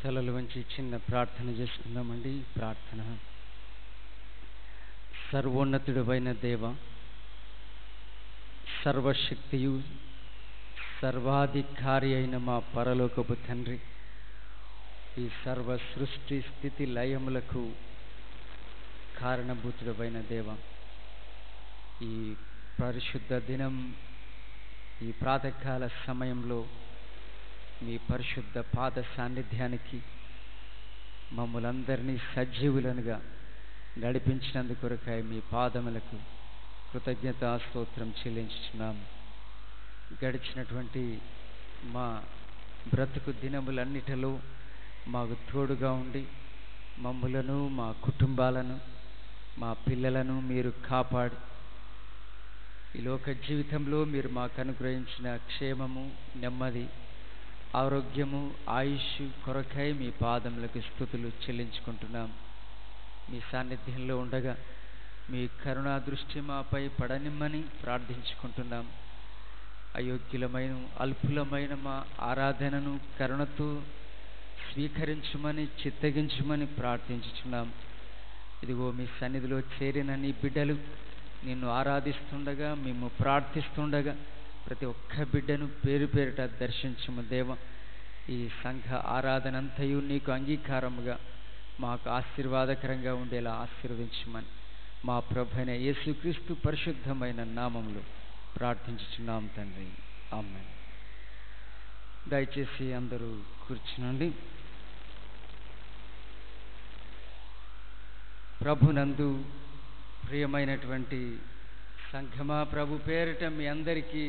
తలలు వంచి చిన్న ప్రార్థన చేసుకుందామండి. ప్రార్థన. సర్వోన్నతుడైన దేవ, సర్వశక్తియు సర్వాధికారి అయిన మా పరలోకపు తండ్రి, ఈ సర్వ సృష్టి స్థితి లయములకు కారణభూతుడైన దేవ, ఈ పరిశుద్ధ దినం, ఈ ప్రాతకాల సమయంలో మీ పరిశుద్ధ పాద సాన్నిధ్యానికి మమ్మలందరినీ సజీవులనుగా నడిపించినందుకొరకై మీ పాదములకు కృతజ్ఞతా స్తోత్రం చెల్లించుచున్నాము. గడిచినటువంటి మా బ్రతుకు దినములన్నిటిలో మాకు తోడుగా ఉండి మమ్ములను, మా కుటుంబాలను, మా పిల్లలను మీరు కాపాడి ఈ లోక జీవితంలో మీరు మాకు అనుగ్రహించిన క్షేమము, నెమ్మది, ఆరోగ్యము, ఆయుష్ కొరకై మీ పాదములకు స్తుతులు చెల్లించుకుంటున్నాం. మీ సాన్నిధ్యంలో ఉండగా మీ కరుణా దృష్టి మాపై పడనిమ్మని ప్రార్థించుకుంటున్నాం. అయోగ్యులమైన అల్పులమైన మా ఆరాధనను కరుణతో స్వీకరించమని, చిత్తగించమని ప్రార్థించుచున్నాం. ఇదిగో మీ సన్నిధిలో చేరిన నీ బిడ్డలు నిన్ను ఆరాధిస్తుండగా, మేము ప్రార్థిస్తుండగా ప్రతి ఒక్క బిడ్డను పేరు పేరిట దర్శించుము దేవ. ఈ సంఘ ఆరాధన అంతయు నీకు అంగీకారముగా మాకు ఆశీర్వాదకరంగా ఉండేలా ఆశీర్వదించమని మా ప్రభువైన యేసుక్రీస్తు పరిశుద్ధమైన నామములో ప్రార్థించుచున్నాం తండ్రి. ఆమేన్. దయచేసి అందరూ కూర్చునండి. ప్రభునందు ప్రియమైనటువంటి సంఘమా, ప్రభు పేరిట మీ అందరికీ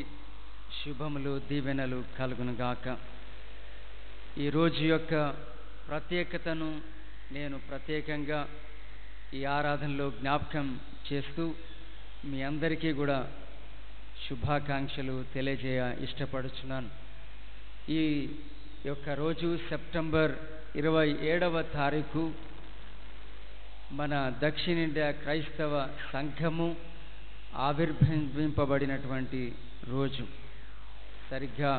శుభములు, దీవెనలు కలుగునుగాక. ఈరోజు యొక్క ప్రత్యేకతను నేను ప్రత్యేకంగా ఈ ఆరాధనలో జ్ఞాపకం చేస్తూ మీ అందరికీ కూడా శుభాకాంక్షలు తెలియజేయ ఇష్టపడుచున్నాను. ఈ యొక్క రోజు సెప్టెంబర్ 27వ తారీఖు మన దక్షిణ ఇండియా క్రైస్తవ సంఘము ఆవిర్భవింపబడినటువంటి రోజు. సరిగ్గా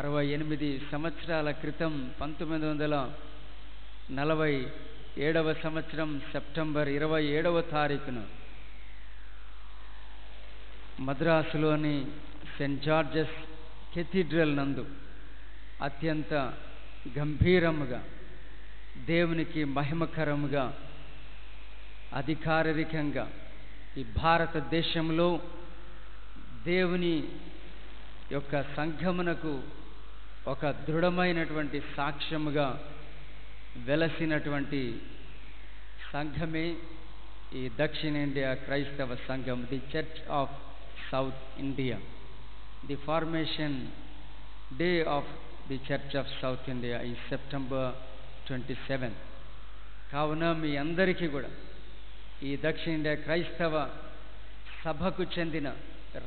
68 సంవత్సరాల క్రితం 1947వ సంవత్సరం సెప్టెంబర్ 27వ తారీఖున మద్రాసులోని సెయింట్ జార్జెస్ కెథీడ్రల్ నందు అత్యంత గంభీరముగా, దేవునికి మహిమకరముగా, అధికారికంగా ఈ భారతదేశంలో దేవుని యొక్క సంఘమునకు ఒక దృఢమైనటువంటి సాక్ష్యముగా వెలసినటువంటి సంఘమే ఈ దక్షిణ ఇండియా క్రైస్తవ సంఘం, the Church of South India. The formation day of the Church of South India ఈ సెప్టెంబర్ 27. కావున మీ అందరికీ కూడా ఈ దక్షిణ ఇండియా క్రైస్తవ సభకు చెందిన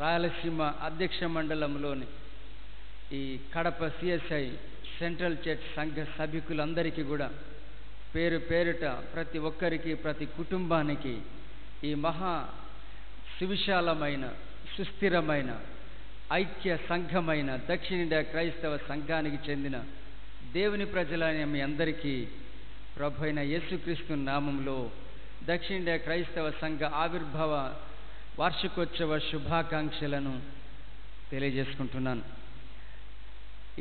రాయలసీమ అధ్యక్ష మండలంలోని ఈ కడప సిఎస్ఐ సెంట్రల్ చర్చ్ సంఘ సభికులందరికీ కూడా పేరు పేరుట ప్రతి ఒక్కరికి, ప్రతి కుటుంబానికి ఈ మహా సువిశాలమైన, సుస్థిరమైన, ఐక్య సంఘమైన దక్షిణ ఇండియా క్రైస్తవ సంఘానికి చెందిన దేవుని ప్రజలైన మీ అందరికీ ప్రభువైన యేసుక్రీస్తు నామంలో దక్షిణ ఇండియా క్రైస్తవ సంఘ ఆవిర్భావ వార్షికోత్సవ శుభాకాంక్షలను తెలియజేసుకుంటున్నాను.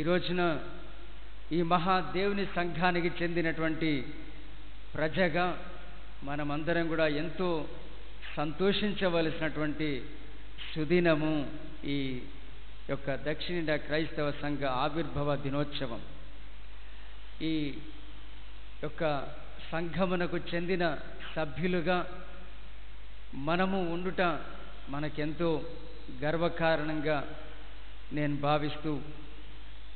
ఈ రోజున ఈ మహాదేవుని సంఘానికి చెందినటువంటి ప్రజగా మనమందరం కూడా ఎంతో సంతోషించవలసినటువంటి సుదినము ఈ యొక్క దక్షిణ ఇండియా క్రైస్తవ సంఘ ఆవిర్భావ దినోత్సవం. ఈ యొక్క సంఘమునకు చెందిన సభ్యులుగా మనము ఉండుట మనకెంతో గర్వకారణంగా నేను భావిస్తూ,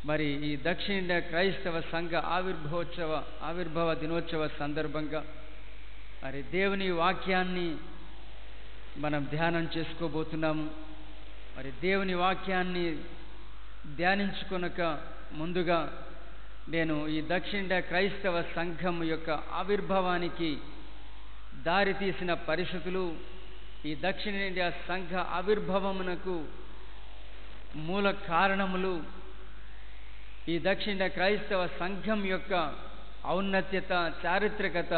మరి ఈ దక్షిణ ఇండియా క్రైస్తవ సంఘ ఆవిర్భావ దినోత్సవ సందర్భంగా మరి దేవుని వాక్యాన్ని మనం ధ్యానం చేసుకోబోతున్నాము. మరి దేవుని వాక్యాన్ని ధ్యానించుకొనక ముందుగా నేను ఈ దక్షిణ ఇండియా క్రైస్తవ సంఘం యొక్క ఆవిర్భావానికి దారి తీసిన పరిస్థితులు, ఈ దక్షిణ ఇండియా సంఘ ఆవిర్భావమునకు మూల కారణములు, ఈ దక్షిణ క్రైస్తవ సంఘం యొక్క ఔన్నత్యత, చారిత్రకత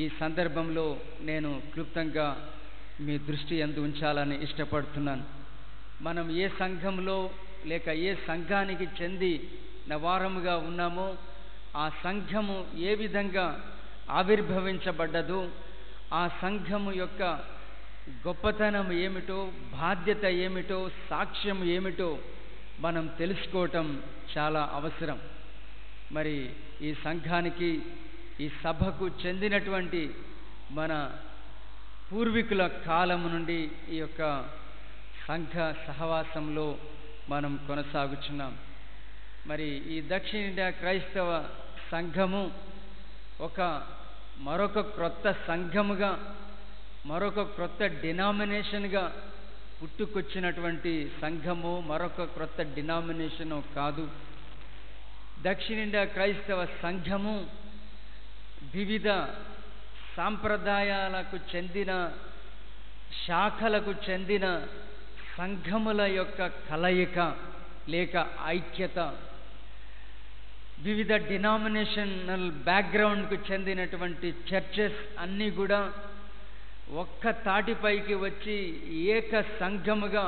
ఈ సందర్భంలో నేను క్లుప్తంగా మీ దృష్టి యందు ఉంచాలని ఇష్టపడుతున్నాను. మనం ఏ సంఘంలో లేక ఏ సంఘానికి చెందిన వారముగా ఉన్నామో ఆ సంఘము ఏ విధంగా ఆవిర్భవించబడ్డదో, ఆ సంఘము యొక్క గొప్పతనం ఏమిటో, బాధ్యత ఏమిటో, సాక్ష్యం ఏమిటో మనం తెలుసుకోవటం చాలా అవసరం. మరి ఈ సంఘానికి, ఈ సభకు చెందినటువంటి మన పూర్వీకుల కాలం నుండి ఈ యొక్క సంఘ సహవాసంలో మనం కొనసాగుచున్నాం. మరి ఈ దక్షిణ ఇండియా క్రైస్తవ సంఘము మరొక క్రొత్త సంఘముగా, మరొక క్రొత్త డినామినేషన్గా పుట్టుకొచ్చినటువంటి సంఘము, మరొక క్రొత్త డినామినేషను కాదు. దక్షిణ ఇండియా క్రైస్తవ సంఘము వివిధ సాంప్రదాయాలకు చెందిన, శాఖలకు చెందిన సంఘముల యొక్క కలయిక లేక ఐక్యత. వివిధ డినామినేషనల్ బ్యాక్గ్రౌండ్కు చెందినటువంటి చర్చెస్ అన్నీ కూడా ఒక్క తాటిపైకి వచ్చి ఏక సంఘముగా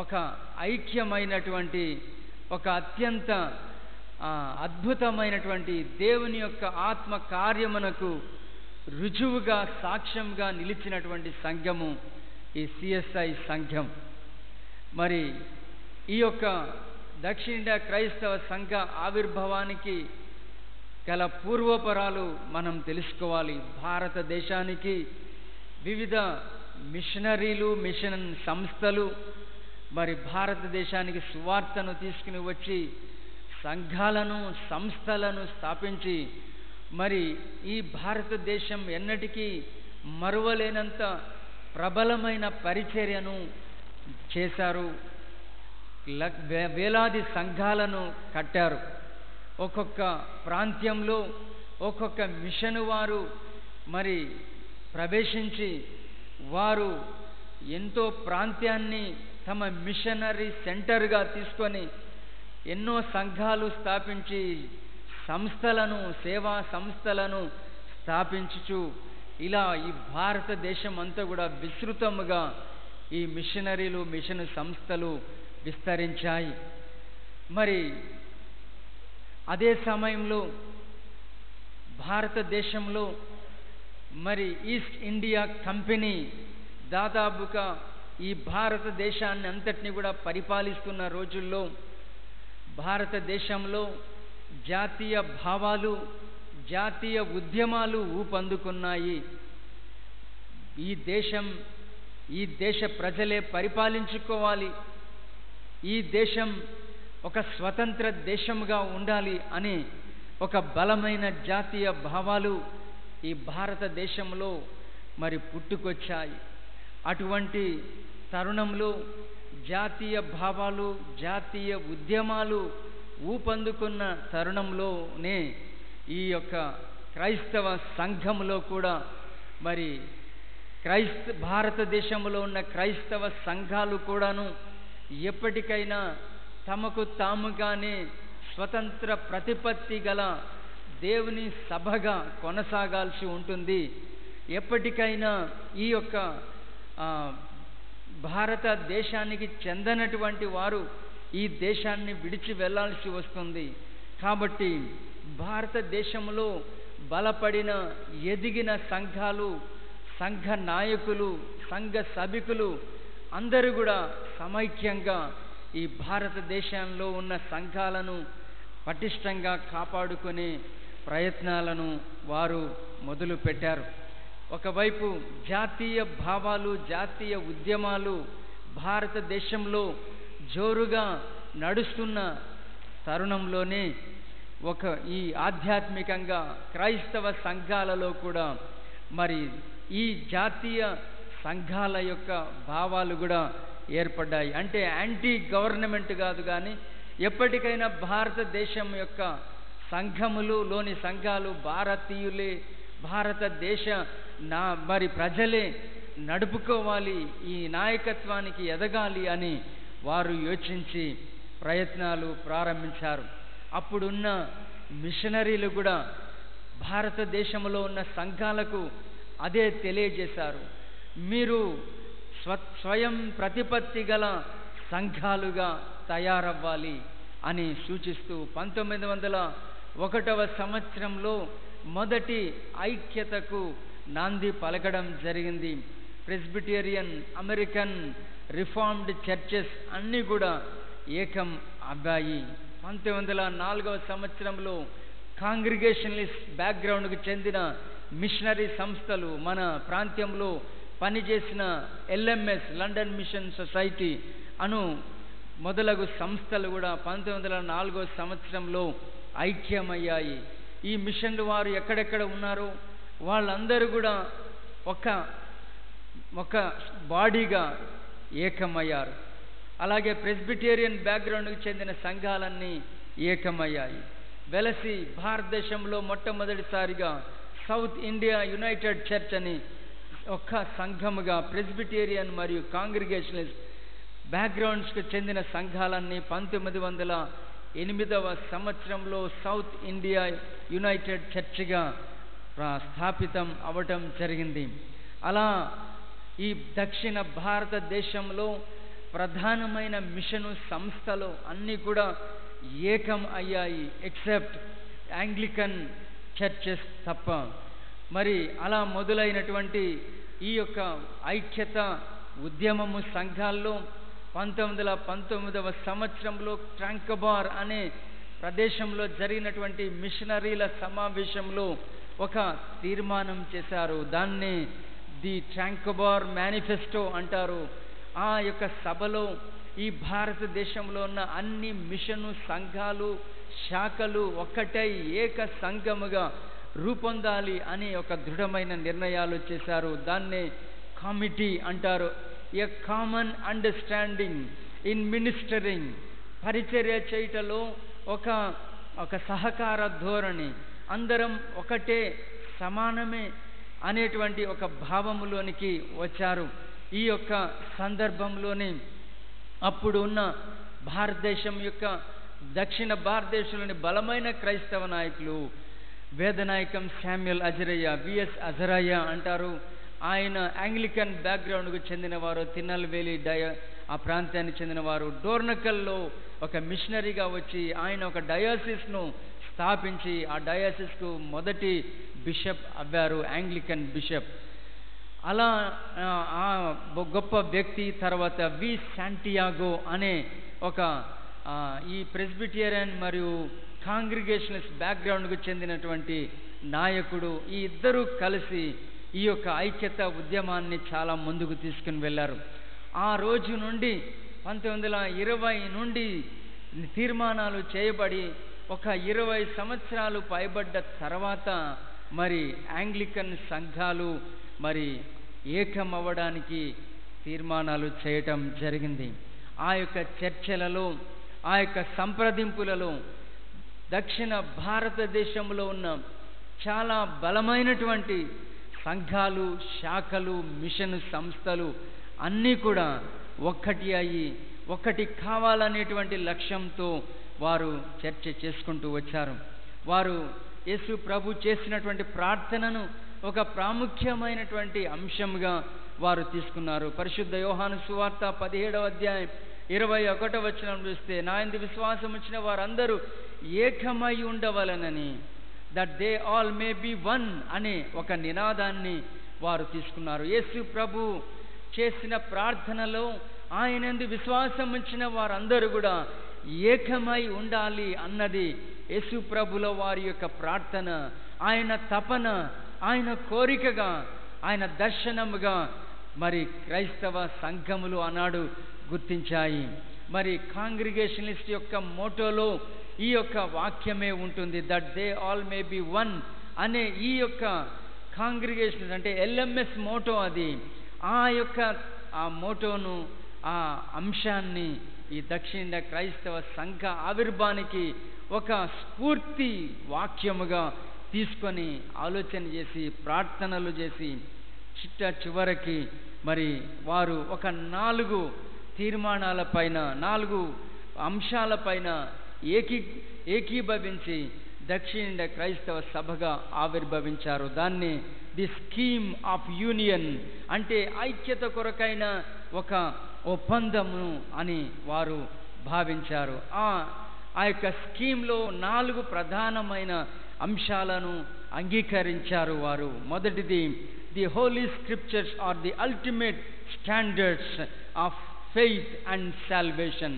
ఒక ఐక్యమైనటువంటి, ఒక అత్యంత అద్భుతమైనటువంటి దేవుని యొక్క ఆత్మ కార్యమునకు రుజువుగా, సాక్ష్యంగా నిలిచినటువంటి సంఘము ఈ సిఎస్ఐ సంఘం. మరి ఈ యొక్క దక్షిణ ఇండియా క్రైస్తవ సంఘ ఆవిర్భావానికి గల పూర్వపరాలు మనం తెలుసుకోవాలి. భారతదేశానికి వివిధ మిషనరీలు, మిషన్ సంస్థలు మరి భారతదేశానికి సువార్తను తీసుకుని వచ్చి సంఘాలను, సంస్థలను స్థాపించి మరి ఈ భారతదేశం ఎన్నటికీ మరువలేనంత ప్రబలమైన పరిచర్యను చేశారు. వేలాది సంఘాలను కట్టారు. ఒక్కొక్క ప్రాంత్యంలో ఒక్కొక్క మిషను వారు మరి ప్రవేశించి వారు ఎంతో ప్రాంత్యాన్ని తమ మిషనరీ సెంటర్గా తీసుకొని ఎన్నో సంఘాలు స్థాపించి సంస్థలను, సేవా సంస్థలను స్థాపించుచు ఇలా ఈ భారతదేశం అంతా కూడా విస్తృతముగా ఈ మిషనరీలు, మిషన్ సంస్థలు విస్తరించాయి. మరి అదే సమయంలో భారతదేశంలో మరి ఈస్ట్ ఇండియా కంపెనీ దాదాపుగా ఈ భారతదేశాన్ని అంతటిని కూడా పరిపాలిస్తున్న రోజుల్లో భారతదేశంలో జాతీయ భావాలు, జాతీయ ఉద్యమాలు ఊపందుకున్నాయి. ఈ దేశ ప్రజలే పరిపాలించుకోవాలి, ఈ దేశం ఒక స్వతంత్ర దేశంగా ఉండాలి అని ఒక బలమైన జాతీయ భావాలు ఈ భారతదేశంలో మరి పుట్టుకొచ్చాయి. అటువంటి తరుణంలో జాతీయ భావాలు, జాతీయ ఉద్యమాలు ఊపందుకున్న తరుణంలోనే ఈ యొక్క క్రైస్తవ సంఘంలో కూడా మరి భారతదేశంలో ఉన్న క్రైస్తవ సంఘాలు కూడాను ఎప్పటికైనా తమకు తాముగానే స్వతంత్ర ప్రతిపత్తి గల దేవుని సభగా కొనసాగాల్సి ఉంటుంది. ఎప్పటికైనా ఈ యొక్క భారతదేశానికి చెందనటువంటి వారు ఈ దేశాన్ని విడిచి వెళ్ళాల్సి వస్తుంది. కాబట్టి భారతదేశంలో బలపడిన, ఎదిగిన సంఘాలు, సంఘ నాయకులు, సంఘ సభికులు అందరూ కూడా సమైక్యంగా ఈ భారతదేశంలో ఉన్న సంఘాలను పటిష్టంగా కాపాడుకునే ప్రయత్నాలను వారు మొదలుపెట్టారు. ఒకవైపు జాతీయ భావాలు, జాతీయ ఉద్యమాలు భారతదేశంలో జోరుగా నడుస్తున్న తరుణంలోనే ఈ ఆధ్యాత్మికంగా క్రైస్తవ సంఘాలలో కూడా మరి ఈ జాతీయ సంఘాల యొక్క భావాలు కూడా ఏర్పడ్డాయి. అంటే యాంటీ గవర్నమెంట్ కాదు, కానీ ఎప్పటికైనా భారతదేశం యొక్క సంఘములోని సంఘాలు భారతీయులే, భారతదేశ మరి ప్రజలే నడుపుకోవాలి, ఈ నాయకత్వానికి ఎదగాలి అని వారు యోచించి ప్రయత్నాలు ప్రారంభించారు. అప్పుడున్న మిషనరీలు కూడా భారతదేశంలో ఉన్న సంఘాలకు అదే తెలియజేశారు. మీరు స్వయం ప్రతిపత్తి గల సంఘాలుగా తయారవ్వాలి అని సూచిస్తూ 1901 సంవత్సరంలో మొదటి ఐక్యతకు నాంది పలకడం జరిగింది. ప్రెస్బిటేరియన్, అమెరికన్ రిఫార్మ్డ్ చర్చెస్ అన్నీ కూడా ఏకం అవ్వాయి. 1904 సంవత్సరంలో కాంగ్రిగేషనలిస్ట్ బ్యాక్గ్రౌండ్కు చెందిన మిషనరీ సంస్థలు మన ప్రాంతంలో పనిచేసిన LMS, లండన్ మిషన్ సొసైటీ అను మొదలగు సంస్థలు కూడా 1904 సంవత్సరంలో ఐక్యమయ్యాయి. ఈ మిషన్లు వారు ఎక్కడెక్కడ ఉన్నారో వాళ్ళందరూ కూడా ఒక బాడీగా ఏకమయ్యారు. అలాగే ప్రెస్బిటేరియన్ బ్యాక్గ్రౌండ్కి చెందిన సంఘాలన్నీ ఏకమయ్యాయి. వెలసి భారతదేశంలో మొట్టమొదటిసారిగా సౌత్ ఇండియా యునైటెడ్ చర్చ్ అని ఒక సంఘముగా ప్రెస్బిటేరియన్ మరియు కాంగ్రిగేషనలిస్ట్ బ్యాక్గ్రౌండ్స్కి చెందిన సంఘాలన్నీ 1908 సంవత్సరంలో సౌత్ ఇండియా యునైటెడ్ చర్చ్గా స్థాపితం అవటం జరిగింది. అలా ఈ దక్షిణ భారతదేశంలో ప్రధానమైన మిషను సంస్థలు అన్నీ కూడా ఏకం అయ్యాయి, ఎక్సెప్ట్ యాంగ్లికన్ చర్చెస్ తప్ప. మరి అలా మొదలైనటువంటి ఈ యొక్క ఐక్యత ఉద్యమము సంఘాల్లో 1919 సంవత్సరంలో ట్రాంకబార్ అనే ప్రదేశంలో జరిగినటువంటి మిషనరీల సమావేశంలో ఒక తీర్మానం చేశారు. దాన్ని ది ట్రాంకబార్ మేనిఫెస్టో అంటారు. ఆ యొక్క సభలో ఈ భారతదేశంలో ఉన్న అన్ని మిషను సంఘాలు, శాఖలు ఒక్కటై ఏక సంఘముగా రూపొందాలి అని ఒక దృఢమైన నిర్ణయాలు చేశారు. దాన్నే కమిటీ అంటారు. A common understanding in ministering, పరిచర్య చేయటలో ఒక సహకార ధోరణి, అందరం ఒకటే సమానమే అనేటువంటి ఒక భావములోనికి వచ్చారు. ఈ యొక్క సందర్భంలోని అప్పుడు ఉన్న భారతదేశం యొక్క దక్షిణ భారతదేశంలోని బలమైన క్రైస్తవ నాయకులు వేదనాయకం శామ్యుల్ అజరయ్య, విఎస్ అజరయ్య అంటారు. ఆయన యాంగ్లికన్ బ్యాక్గ్రౌండ్కు చెందినవారు, తిరునల్వేలి ఆ ప్రాంతానికి చెందినవారు. డోర్నకల్లో ఒక మిషనరీగా వచ్చి ఆయన ఒక డయాసిస్ను స్థాపించి ఆ డయాసిస్కు మొదటి బిషప్ అవ్వారు, యాంగ్లికన్ బిషప్. అలా ఆ గొప్ప వ్యక్తి తర్వాత వి శాంటియాగో అనే ఒక ఈ ప్రెస్బిటేరియన్ మరియు కాంగ్రిగేషనలిస్ట్ బ్యాక్గ్రౌండ్కు చెందినటువంటి నాయకుడు, ఈ ఇద్దరూ కలిసి ఈ యొక్క ఐక్యత ఉద్యమాన్ని చాలా ముందుకు తీసుకుని వెళ్ళారు. ఆ రోజు నుండి 1920 నుండి తీర్మానాలు చేయబడి ఒక 20 సంవత్సరాలు పైబడ్డ తర్వాత మరి యాంగ్లికన్ సంఘాలు మరి ఏకమవ్వడానికి తీర్మానాలు చేయటం జరిగింది. ఆ యొక్క చర్చలలో, ఆ యొక్క సంప్రదింపులలో దక్షిణ భారతదేశంలో ఉన్న చాలా బలమైనటువంటి సంఘాలు, శాఖలు, మిషన్ సంస్థలు అన్నీ కూడా ఒక్కటి అయ్యి ఒక్కటి కావాలనేటువంటి లక్ష్యంతో వారు చర్చ చేసుకుంటూ వచ్చారు. వారు యేసు ప్రభు చేసినటువంటి ప్రార్థనను ఒక ప్రాముఖ్యమైనటువంటి అంశంగా వారు తీసుకున్నారు. పరిశుద్ధ యోహాను సువార్త 17వ అధ్యాయం 21వ వచనం చూస్తే, నా యందు విశ్వాసం వచ్చిన వారందరూ ఏకమై ఉండవలనని, that they all may be one అనే ఒక నినాదాన్ని వారు తీసుకున్నారు. యేసు ప్రభు చేసిన ప్రార్థనలో ఆయన యందు విశ్వాసం ఉంచిన వారందరూ కూడా ఏకమై ఉండాలి అన్నది యేసు ప్రభుల వారి యొక్క ప్రార్థన, ఆయన తపన, ఆయన కోరికగా, ఆయన దర్శనముగా మరి క్రైస్తవ సంఘములు ఆనాడు గుర్తించాయి. మరి కాంగ్రిగేషనలిస్ట్ యొక్క మోటోలో ఈ యొక్క వాక్యమే ఉంటుంది, that they all may be one అనే ఈ యొక్క కాంగ్రిగేషన్ అంటే LMS మోటో అది. ఆ మోటోను, ఆ అంశాన్ని ఈ దక్షిణ క్రైస్తవ సంఘ ఆవిర్భానికి ఒక స్ఫూర్తి వాక్యముగా తీసుకొని ఆలోచన చేసి ప్రార్థనలు చేసి చివరికి మరి వారు ఒక 4 తీర్మానాలపైన, 4 అంశాలపైన ఏకీభవించి దక్షిణ క్రైస్తవ సభగా ఆవిర్భవించారు. దాన్ని ది స్కీమ్ ఆఫ్ యూనియన్ అంటే ఐక్యత కొరకైన ఒక ఒప్పందము అని వారు భావించారు. ఆ యొక్క స్కీమ్లో 4 ప్రధానమైన అంశాలను అంగీకరించారు వారు. మొదటిది, the holy scriptures are the ultimate standards of faith and salvation.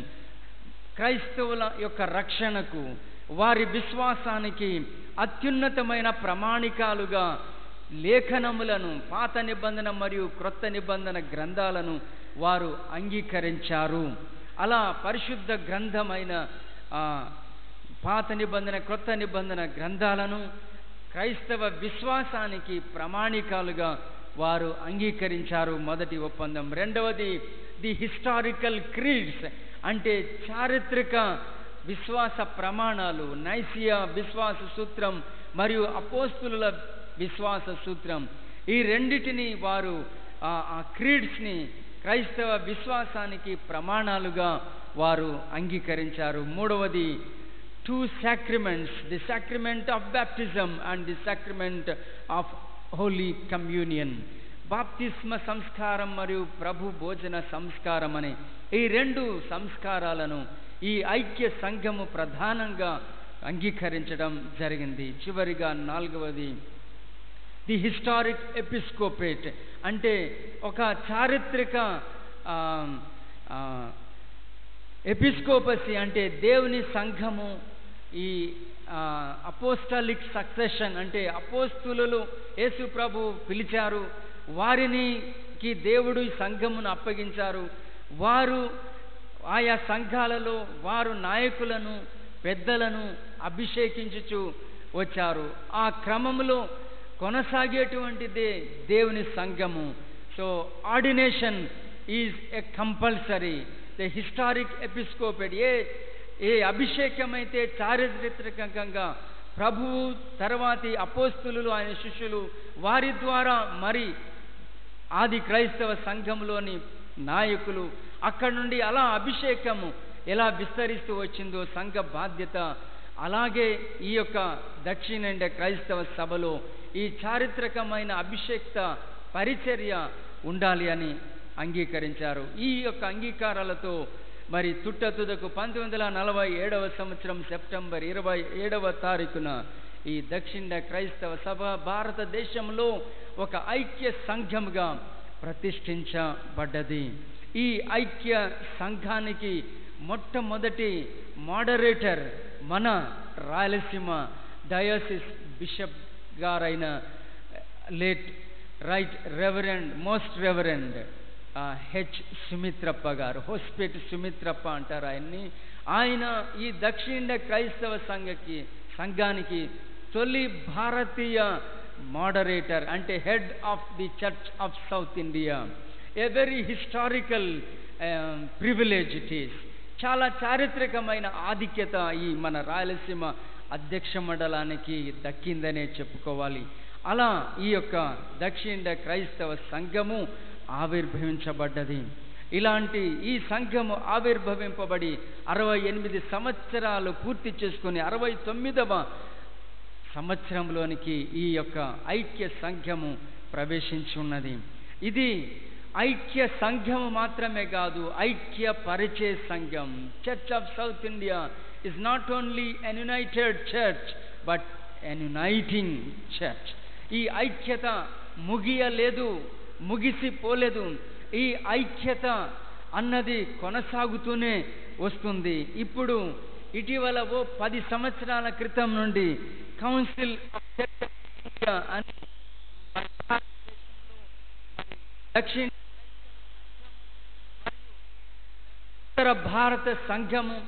క్రైస్తవుల యొక్క రక్షణకు, వారి విశ్వాసానికి అత్యున్నతమైన ప్రమాణికాలుగా లేఖనములను, పాత నిబంధన మరియు క్రొత్త నిబంధన గ్రంథాలను వారు అంగీకరించారు. అలా పరిశుద్ధ గ్రంథమైన పాత నిబంధన, క్రొత్త నిబంధన గ్రంథాలను క్రైస్తవ విశ్వాసానికి ప్రమాణికాలుగా వారు అంగీకరించారు. మొదటి ఒప్పందం. రెండవది, ది హిస్టారికల్ క్రీడ్స్ అంటే చారిత్రక విశ్వాస ప్రమాణాలు. నైసియా విశ్వాస సూత్రం మరియు అపోస్తులుల విశ్వాస సూత్రం, ఈ రెండిటిని వారు ఆ క్రీడ్స్ని క్రైస్తవ విశ్వాసానికి ప్రమాణాలుగా వారు అంగీకరించారు. మూడవది, 2 sacraments, the sacrament of baptism and the sacrament of holy communion. బాప్తిస్మ సంస్కారం మరియు ప్రభు భోజన సంస్కారం అనే ఈ 2 సంస్కారాలను ఈ ఐక్య సంఘము ప్రధానంగా అంగీకరించడం జరిగింది. చివరిగా 4వది, ది హిస్టారిక్ ఎపిస్కోపేట్ అంటే ఒక చారిత్రక ఎపిస్కోపసీ అంటే దేవుని సంఘము. ఈ అపోస్టాలిక్ సక్సెషన్ అంటే అపోస్తులు యేసు ప్రభు పిలిచారు, వారికి దేవుడు ఈ సంఘమును అప్పగించారు. వారు ఆయా సంఘాలలో వారు నాయకులను, పెద్దలను అభిషేకించుచు వచ్చారు. ఆ క్రమంలో కొనసాగేటువంటిదే దేవుని సంఘము. So ordination is a compulsory. The historic episcopate ఏ అభిషేకం అయితే చారిత్రకంగా ప్రభువు తర్వాతి అపోస్తులు, ఆయన శిష్యులు వారి ద్వారా మరి ఆది క్రైస్తవ సంఘంలోని నాయకులు అక్కడి నుండి అలా అభిషేకము ఎలా విస్తరిస్తూ వచ్చిందో సంఘ బాధ్యత, అలాగే ఈ యొక్క దక్షిణ క్రైస్తవ సభలో ఈ చారిత్రకమైన అభిషేక్త పరిచర్య ఉండాలి అని అంగీకరించారు. ఈ యొక్క అంగీకారాలతో మరి తుదకు 1947 సంవత్సరం సెప్టెంబర్ 27వ తారీఖున ఈ దక్షిణ క్రైస్తవ సభ భారతదేశంలో ఒక ఐక్య సంఘముగా ప్రతిష్ఠించబడ్డది. ఈ ఐక్య సంఘానికి మొట్టమొదటి మోడరేటర్ మన రాయలసీమ డయోసిస్ బిషప్ గారైన late right reverend most reverend H Sumithrappa గారు, హోస్పేట్ సుమిత్రప్ప అంటారు ఆయన్ని. ఆయన ఈ దక్షిణ క్రైస్తవ సంఘానికి తొలి భారతీయ మోడరేటర్ అంటే head of the Church of South India. A very historical privilege it is. చాలా చారిత్రకమైన ఆధిక్యత ఈ మన రాయలసీమ అధ్యక్ష మండలానికి దక్కిందనే చెప్పుకోవాలి. అలా ఈ యొక్క దక్షిణ క్రైస్తవ సంఘము ఆవిర్భవించబడ్డది. ఇలాంటి ఈ సంఘము ఆవిర్భవింపబడి 68 సంవత్సరాలు పూర్తి చేసుకుని 69వ సంవత్సరంలోనికి ఈ యొక్క ఐక్య సంఘము ప్రవేశించి ఉన్నది. ఇది ఐక్య సంఘము మాత్రమే కాదు, ఐక్య పరిచయ సంఘం. Church of South India is not only an united church but an uniting church. ఈ ఐక్యత ముగియలేదు, ముగిసిపోలేదు. ఈ ఐక్యత అన్నది కొనసాగుతూనే వస్తుంది. ఇప్పుడు ఇటీవల 10 సంవత్సరాల క్రితం నుండి council of Church of India అని దక్షిణ ఉత్తర భారత సంఘము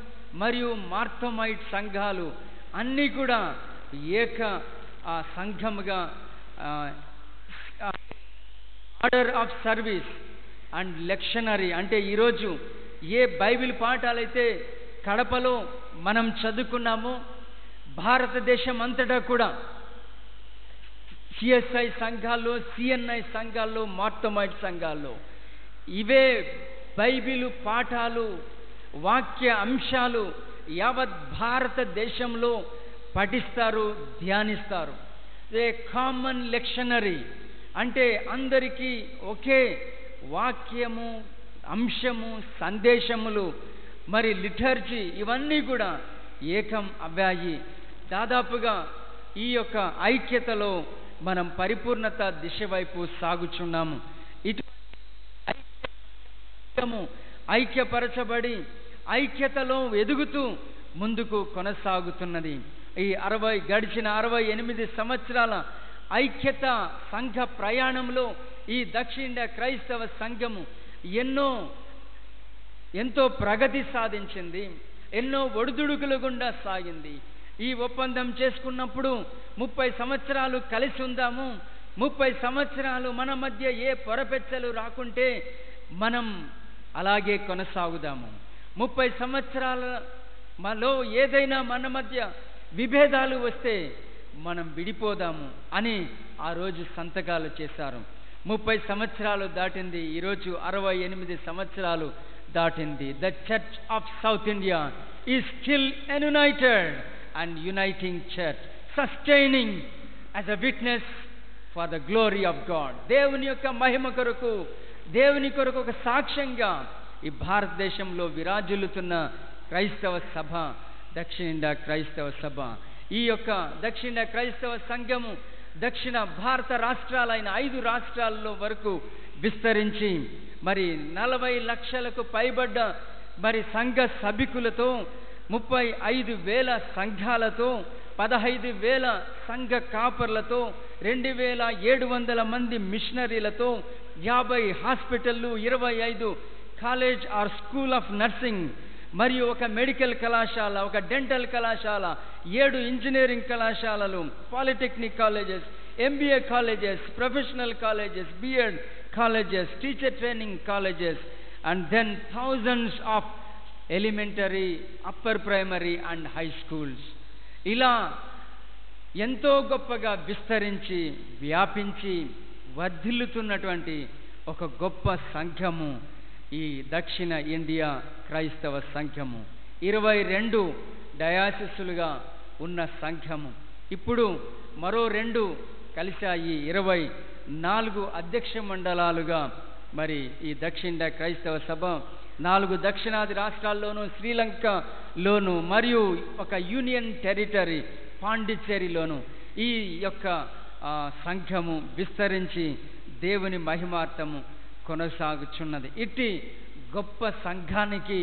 మరియు మార్తోమైట్ సంఘాలు అన్నీ కూడా ఏక సంఘముగా ఆర్డర్ ఆఫ్ సర్వీస్ అండ్ లెక్షనరీ అంటే ఈరోజు ఏ బైబిల్ పాఠాలైతే కడపలో మనం చదువుకున్నామో భారతదేశం అంతటా కూడా సిఎస్ఐ సంఘాల్లో, సిఎన్ఐ సంఘాల్లో, మార్తోమైట్ సంఘాల్లో ఇవే బైబిలు పాఠాలు, వాక్య అంశాలు యావత్ భారతదేశంలో పఠిస్తారు, ధ్యానిస్తారు. ఏ కామన్ లెక్షనరీ అంటే అందరికీ ఒకే వాక్యము, అంశము, సందేశములు, మరి లిటర్జీ ఇవన్నీ కూడా ఏకం అవ్వాయి. దాదాపుగా ఈ యొక్క ఐక్యతలో మనం పరిపూర్ణత దిశ వైపు సాగుచున్నాము. ఇటు ఐక్యపరచబడి ఐక్యతలో ఎదుగుతూ ముందుకు కొనసాగుతున్నది. ఈ గడిచిన 68 సంవత్సరాల ఐక్యత సంఘ ప్రయాణంలో ఈ దక్షిణ ఇండియా క్రైస్తవ సంఘము ఎంతో ప్రగతి సాధించింది, ఎన్నో ఒడిదుడుకుల గుండా సాగింది. ఈ ఒప్పందం చేసుకున్నప్పుడు 30 సంవత్సరాలు కలిసి ఉందాము, 30 సంవత్సరాలు మన మధ్య ఏ పొరపెచ్చలు రాకుంటే మనం అలాగే కొనసాగుదాము, 30 సంవత్సరాలలో ఏదైనా మన మధ్య విభేదాలు వస్తే మనం విడిపోదాము అని ఆ రోజు సంతకాలు చేశారు. 30 సంవత్సరాలు దాటింది, ఈరోజు 68 సంవత్సరాలు దాటింది. The church of South India is still United and uniting church, sustaining as a witness for the glory of God. దేవుని యొక్క మహిమ కొరకు, దేవుని కొరకు ఒక సాక్ష్యంగా ఈ భారతదేశంలో విరాజిల్లుతున్న క్రైస్తవ సభ దక్షిణ ఇండియా క్రైస్తవ సభ. ఈ యొక్క దక్షిణ ఇండియా క్రైస్తవ సంఘము దక్షిణ భారత రాష్ట్రాలైన 5 రాష్ట్రాల్లో వరకు విస్తరించి మరి 40 లక్షలకు పైబడ్డ మరి సంఘ సభికులతో, 35,000 సంఘాలతో, 15,000 సంఘ కాపర్లతో, 2,700 మంది మిషనరీలతో, 50 హాస్పిటళ్ళు, 25 college are school of nursing, మరియు ఒక మెడికల్ కళాశాల, ఒక డెంటల్ కళాశాల, 7 ఇంజనీరింగ్ కళాశాలలు, polytechnic colleges, MBA colleges, professional colleges, B.Ed colleges, teacher training colleges, and then thousands of elementary, upper primary and high schools. ఇలా ఎంతో గొప్పగా విస్తరించి వ్యాపించి వర్ధిల్లుతున్నటువంటి ఒక గొప్ప సంఘము ఈ దక్షిణ ఇండియా క్రైస్తవ సంఘము. 22 డయాసిస్లుగా ఉన్న సంఘము ఇప్పుడు మరో 2 కలిశాయి. 24 అధ్యక్ష మండలాలుగా మరి ఈ దక్షిణ ఇండియా క్రైస్తవ సభ 4 దక్షిణాది రాష్ట్రాల్లోనూ, శ్రీలంకలోను, మరియు ఒక యూనియన్ టెరిటరీ పాండిచ్చేరిలోను ఈ యొక్క సంఘము విస్తరించి దేవుని మహిమార్థము కొనసాగుచున్నది. ఇట్టి గొప్ప సంఘానికి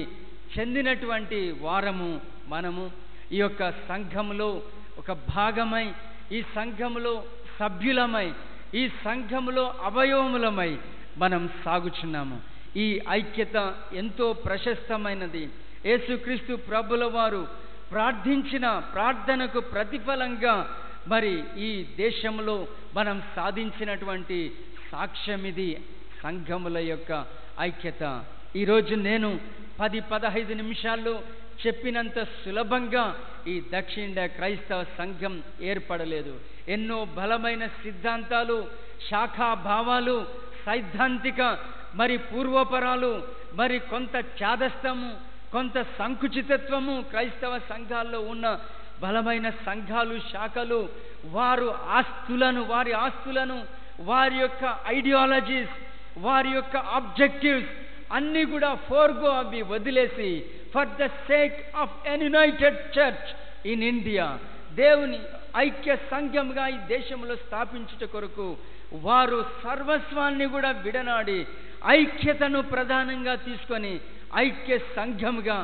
చెందినటువంటి వారము మనము. ఈ యొక్క సంఘములో ఒక భాగమై, ఈ సంఘములో సభ్యులమై, ఈ సంఘములో అవయవములమై మనం సాగుచున్నాము. ఈ ఐక్యత ఎంతో ప్రశస్తమైనది. యేసుక్రీస్తు ప్రభుల వారు ప్రార్థించిన ప్రార్థనకు ప్రతిఫలంగా మరి ఈ దేశంలో మనం సాధించినటువంటి సాక్ష్యం ఇది, సంఘముల యొక్క ఐక్యత. ఈరోజు నేను 10-15 నిమిషాల్లో చెప్పినంత సులభంగా ఈ దక్షిణ ఇండియా క్రైస్తవ సంఘం ఏర్పడలేదు. ఎన్నో బలమైన సిద్ధాంతాలు, శాఖాభావాలు, సైద్ధాంతిక మరి పూర్వపరాలు, మరి కొంత చాదస్తము, కొంత సంకుచితత్వము క్రైస్తవ సంఘాల్లో ఉన్న బలమైన సంఘాలు, శాఖలు వారి ఆస్తులను, వారి యొక్క ఐడియాలజీస్, వారి యొక్క ఆబ్జెక్టివ్స్ అన్నీ కూడా ఫోర్గో అవి వదిలేసి for the sake of an united church in India, దేవుని ఐక్య సంఘంగా ఈ దేశంలో స్థాపించుట కొరకు వారు సర్వస్వాన్ని కూడా విడనాడి ఐక్యతను ప్రధానంగా తీసుకొని ఐక్య సంఘంగా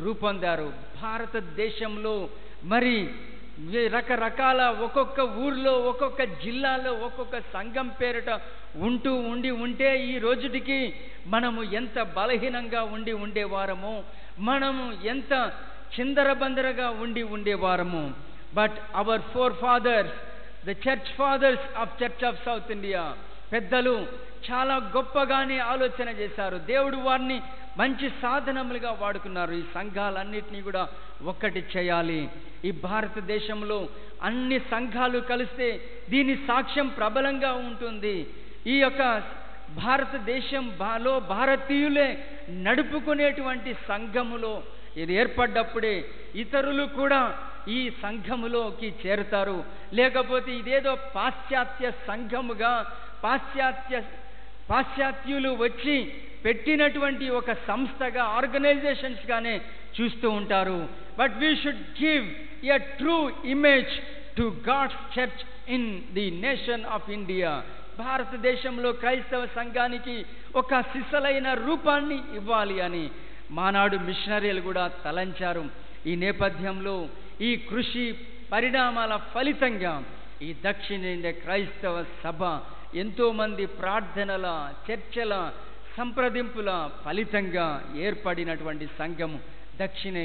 రూపొందారు. భారతదేశంలో మరి రకరకాల ఒక్కొక్క ఊర్లో, ఒక్కొక్క జిల్లాలో ఒక్కొక్క సంఘం పేరిట ఉంటే ఈ రోజుటికి మనము ఎంత బలహీనంగా ఉండేవారమో, మనము ఎంత చిందరబందరగా ఉండేవారము. But our forefathers, the church fathers of Church of South India, పెద్దలు చాలా గొప్పగానే ఆలోచన చేశారు. దేవుడు వారిని మంచి సాధనములుగా వాడుకున్నారు. ఈ సంఘాలన్నిటినీ కూడా ఒక్కటి చేయాలి. ఈ భారతదేశంలో అన్ని సంఘాలు కలిస్తే దీని సాక్ష్యం ప్రబలంగా ఉంటుంది. ఈ యొక్క భారతదేశంలో భారతీయులే నడుపుకునేటువంటి సంఘములో ఇది ఏర్పడ్డప్పుడే ఇతరులు కూడా ఈ సంఘములోకి చేరుతారు. లేకపోతే ఇదేదో పాశ్చాత్య సంఘముగా పాశ్చాత్యులు వచ్చి పెట్టినటువంటి ఒక సంస్థగా, ఆర్గనైజేషన్స్గానే చూస్తూ ఉంటారు. But we should give a true image to God's church in the nation of India. భారతదేశంలో క్రైస్తవ సంఘానికి ఒక సిసలైన రూపాన్ని ఇవ్వాలి అని మానాడు మిషనరీలు కూడా తలంచారు. ఈ నేపథ్యంలో ఈ కృషి పరిణామాల ఫలితంగా ఈ దక్షిణ ఇండియా క్రైస్తవ సభ ఎంతోమంది ప్రార్థనల, చర్చల, సంప్రదింపుల ఫలితంగా ఏర్పడినటువంటి సంఘము దక్షిణ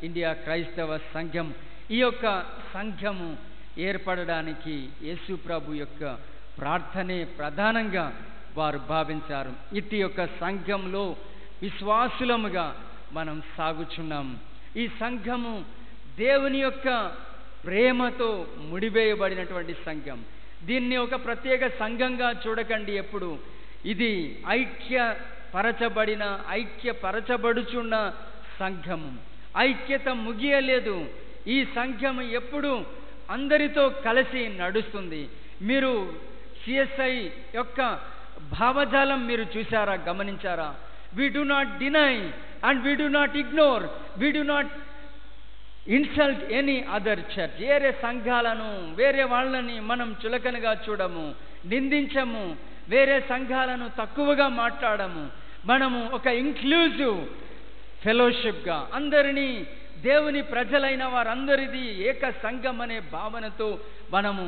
ఇండియా క్రైస్తవ సంఘం. ఈ యొక్క సంఘము ఏర్పడడానికి యేసు ప్రభు యొక్క ప్రార్థనే ప్రధానంగా వారు భావించారు. ఇటు యొక్క సంఘంలో విశ్వాసులముగా మనం సాగుచున్నాం. ఈ సంఘము దేవుని యొక్క ప్రేమతో ముడివేయబడినటువంటి సంఘం. దీన్ని ఒక ప్రత్యేక సంఘంగా చూడకండి ఎప్పుడు. ఇది ఐక్యపరచబడుచున్న సంఘము. ఐక్యత ముగియలేదు. ఈ సంఘము ఎప్పుడు అందరితో కలిసి నడుస్తుంది. మీరు సిఎస్ఐ యొక్క భావజాలం మీరు చూసారా, గమనించారా? we do not deny and we do not ignore, we do not insult any other church. వేరే సంఘాలను, వేరే వాళ్ళని మనం చులకనగా చూడము, నిందించము, వేరే సంఘాలను తక్కువగా మాట్లాడము. మనము ఒక ఇంక్లూజివ్ ఫెలోషిప్గా అందరినీ, దేవుని ప్రజలైన వారందరిది ఏక సంఘం అనే భావనతో మనము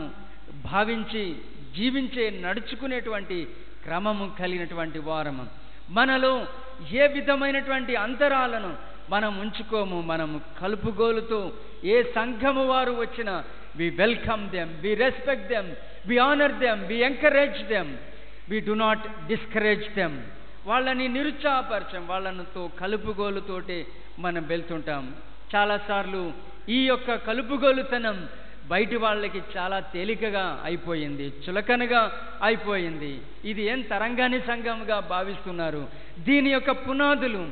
భావించి జీవించే, నడుచుకునేటువంటి క్రమము కలిగినటువంటి వారము. మనలో ఏ విధమైనటువంటి అంతరాలను మనం ఉంచుకోము. మనము కలుపుగోలుతో ఏ సంఘము వారు వచ్చినా we welcome them, we respect them, we honor them, we encourage them, we do not discourage them. వాళ్ళని నిరుత్సాహపరచం, వాళ్ళతో కలుపుగోలుతోటే మనం వెళ్తుంటాం. చాలాసార్లు ఈ యొక్క కలుపుగోలుతనం బయటి వాళ్ళకి చాలా తేలికగా అయిపోయింది, చులకనగా అయిపోయింది. ఇది ఏం తరంగాని సంఘంగా భావిస్తున్నారు. దీని యొక్క పునాదులు,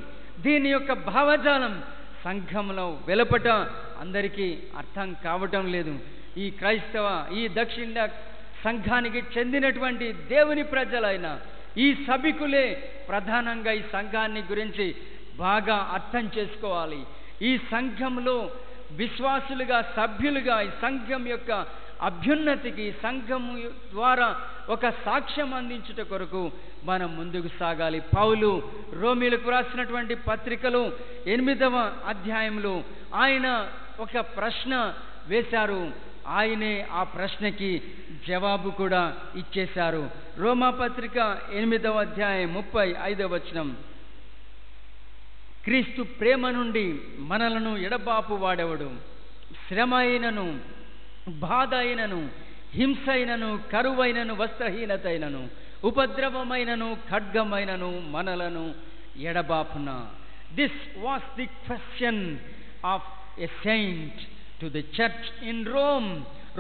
దీని యొక్క భావజాలం సంఘంలో వెలుపట అందరికీ అర్థం కావటం లేదు. ఈ దక్షిణ సంఘానికి చెందినటువంటి దేవుని ప్రజలైన ఈ సభికులే ప్రధానంగా ఈ సంఘాన్ని గురించి బాగా అర్థం చేసుకోవాలి. ఈ సంఘంలో విశ్వాసులుగా, సభ్యులుగా ఈ సంఘం యొక్క అభ్యున్నతికి, సంఘము ద్వారా ఒక సాక్ష్యం అందించుట కొరకు మనం ముందుకు సాగాలి. పౌలు రోమీలకు రాసినటువంటి పత్రికలో 8వ అధ్యాయంలో ఆయన ఒక ప్రశ్న వేశారు. ఆయనే ఆ ప్రశ్నకి జవాబు కూడా ఇచ్చేశారు. రోమా పత్రిక 8వ అధ్యాయం 35వ వచనం, క్రీస్తు ప్రేమ నుండి మనలను ఎడబాపు వాడెవడు? శ్రమ అయినను, బాధ అయినను, హింస అయినను, కరువైనను, వస్త్రహీనతైనను, ఉపద్రవమైనను, ఖడ్గమైనను మనలను ఎడబాపున. This was the question of a saint to the church in Rome.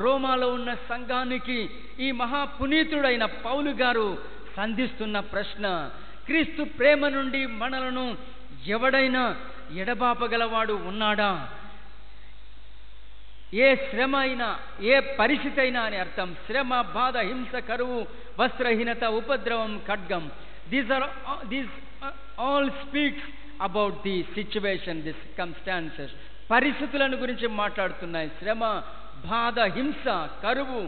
రోమాలో ఉన్న సంఘానికి ఈ మహాపునీతుడైన పౌలు గారు సంధిస్తున్న ప్రశ్న, క్రీస్తు ప్రేమ నుండి మనలను ఎవడైనా ఎడబాపగలవాడు ఉన్నాడా? ఏ శ్రమ అయినా, ఏ పరిస్థితి అయినా అని అర్థం. శ్రమ, బాధ, హింస, కరువు, వస్త్రహీనత, ఉపద్రవం, ఖడ్గం, these all speaks about the situation, the circumstances. పరిస్థితులను గురించి మాట్లాడుతున్నాయి. శ్రమ, బాధ, హింస, కరువు,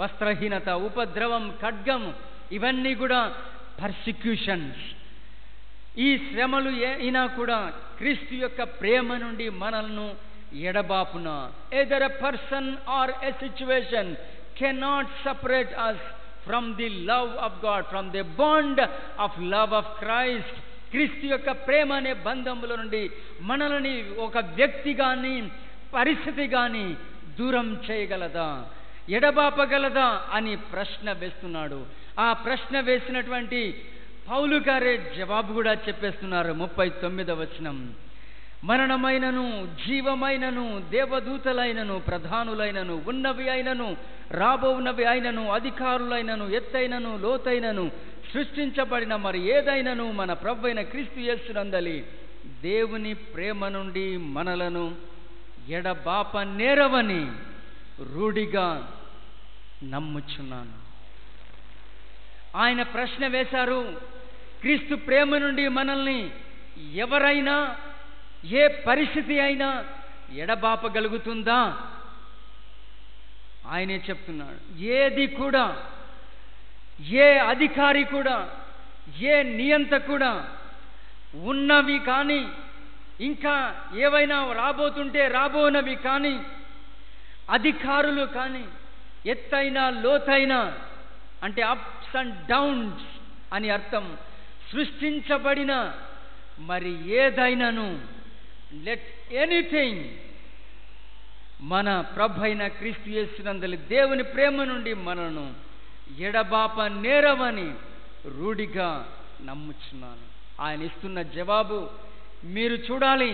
వస్త్రహీనత, ఉపద్రవం, ఖడ్గం, ఇవన్నీ కూడా పర్సిక్యూషన్స్. ఈ శ్రమలు అయినా కూడా క్రీస్తు యొక్క ప్రేమ నుండి మనల్ని ఎడబాపున. Either a person or a situation cannot separate us from the love of God, from the bond of love of Christ. క్రీస్తు యొక్క ప్రేమ అనే బంధముల నుండి మనల్ని ఒక వ్యక్తి కానీ, పరిస్థితి కానీ దూరం చేయగలదా, ఎడబాపగలదా అని ప్రశ్న వేస్తున్నాడు. ఆ ప్రశ్న వేసినటువంటి పౌలు గారే జవాబు కూడా చెప్పేస్తున్నారు. 39వ వచనం, మరణమైనను, జీవమైనను, దేవదూతలైనను, ప్రధానులైనను, ఉన్నవి అయినను, రాబోవునవి అయినను, అధికారులైనను, ఎత్తైనను, లోతైనను, సృష్టించబడిన మరి ఏదైనను మన ప్రభువైన క్రీస్తు యేసునందలి దేవుని ప్రేమ నుండి మనలను ఎడబాప నేరవని రూఢిగా నమ్ముచున్నాను. ఆయన ప్రశ్న వేశారు, క్రీస్తు ప్రేమ నుండి మనల్ని ఎవరైనా ఏ పరిస్థితి అయినా ఎడబాపగలుగుతుందా? ఆయనే చెప్తున్నాడు, ఏది కూడా, ఏ అధికారి కూడా, ఏ నియంత కూడా, ఉన్నవి కానీ ఇంకా ఏవైనా రాబోతుంటే రాబోనవి కానీ, అధికారులు కానీ, ఎత్తైన లోతైన అంటే అప్స్ అండ్ డౌన్స్ అని అర్థం, సృష్టించబడిన మరి ఏదైనాను, లెట్ ఎనీథింగ్, మన ప్రభు అయిన క్రీస్తు యేసునందలి దేవుని ప్రేమ నుండి మనను ఎడబాప నేరవని రూఢిగా నమ్ముచున్నాను. ఆయన ఇస్తున్న జవాబు మీరు చూడాలి.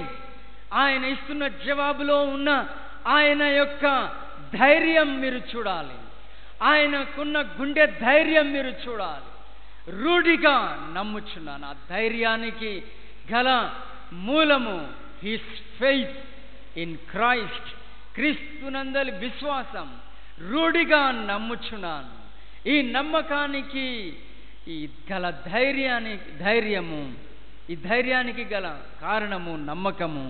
ఆయన ఇస్తున్న జవాబులో ఉన్న ఆయన యొక్క ధైర్యం మీరు చూడాలి. ఆయనకున్న గుండె ధైర్యం మీరు చూడాలి. రూఢిగా నమ్ముచున్నాను. ఆ ధైర్యానికి గల మూలము హిస్ ఫెయిత్ ఇన్ క్రైస్ట్, క్రీస్తునందలి విశ్వాసం. రూఢిగా నమ్ముచున్నాను. ఈ నమ్మకానికి ఈ గల ధైర్యానికి గల కారణము నమ్మకము.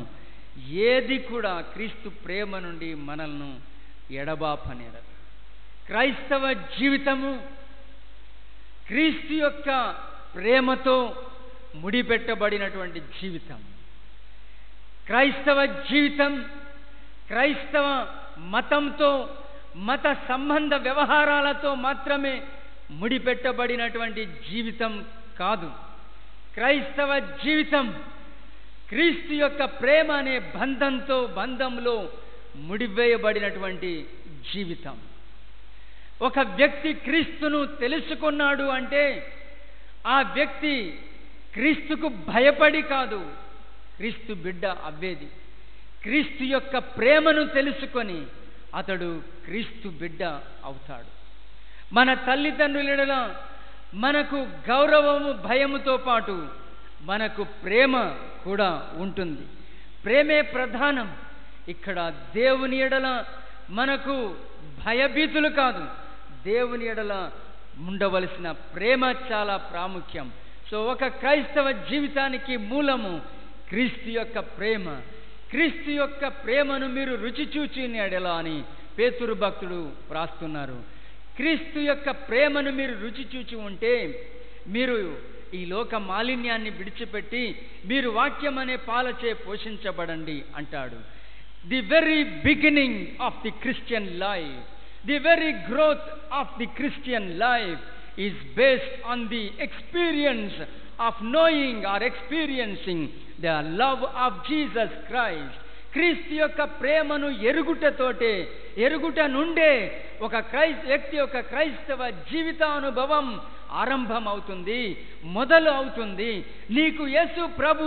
ఏది కూడా క్రీస్తు ప్రేమ నుండి మనల్ని ఎడబాపనేరదు. క్రైస్తవ జీవితము క్రీస్తు యొక్క ప్రేమతో ముడిపెట్టబడినటువంటి జీవితం. క్రైస్తవ జీవితం క్రైస్తవ మతంతో, మత సంబంధ వ్యవహారాలతో మాత్రమే ముడిపెట్టబడినటువంటి జీవితం కాదు. క్రైస్తవ జీవితం క్రీస్తు యొక్క ప్రేమ అనే బంధంలో ముడివేయబడినటువంటి జీవితం. ఒక వ్యక్తి క్రీస్తును తెలుసుకున్నాడు అంటే ఆ వ్యక్తి క్రీస్తుకు భయపడి కాదు, క్రీస్తు బిడ్డ అవ్వేది. క్రీస్తు యొక్క ప్రేమను తెలుసుకొని అతడు క్రీస్తు బిడ్డ అవుతాడు. మన తల్లిదండ్రుల మనకు గౌరవము, భయముతో పాటు మనకు ప్రేమ కూడా ఉంటుంది. ప్రేమే ప్రధానం. ఇక్కడ దేవుని ఎడల మనకు భయభీతులు కాదు, దేవుని ఎడల ఉండవలసిన ప్రేమ చాలా ప్రాముఖ్యం. సో ఒక క్రైస్తవ జీవితానికి మూలము క్రీస్తు యొక్క ప్రేమ. క్రీస్తు యొక్క ప్రేమను మీరు రుచి చూచిన ఎడల అని పేతురు భక్తుడు వ్రాస్తున్నారు. క్రీస్తు యొక్క ప్రేమను మీరు రుచి చూచి ఉంటే మీరు ఈ లోక మాలిన్యాన్ని విడిచిపెట్టి మీరు వాక్యం అనే పాలచే పోషించబడండి అంటాడు. The very beginning of the Christian life, the very growth of the Christian life is based on the experience of knowing or experiencing the love of Jesus Christ. క్రీస్తు యొక్క ప్రేమను ఎరుగుట నుండే ఒక వ్యక్తి యొక్క క్రైస్తవ జీవితానుభవం ఆరంభమవుతుంది, మొదలు అవుతుంది. నీకు యేసు ప్రభు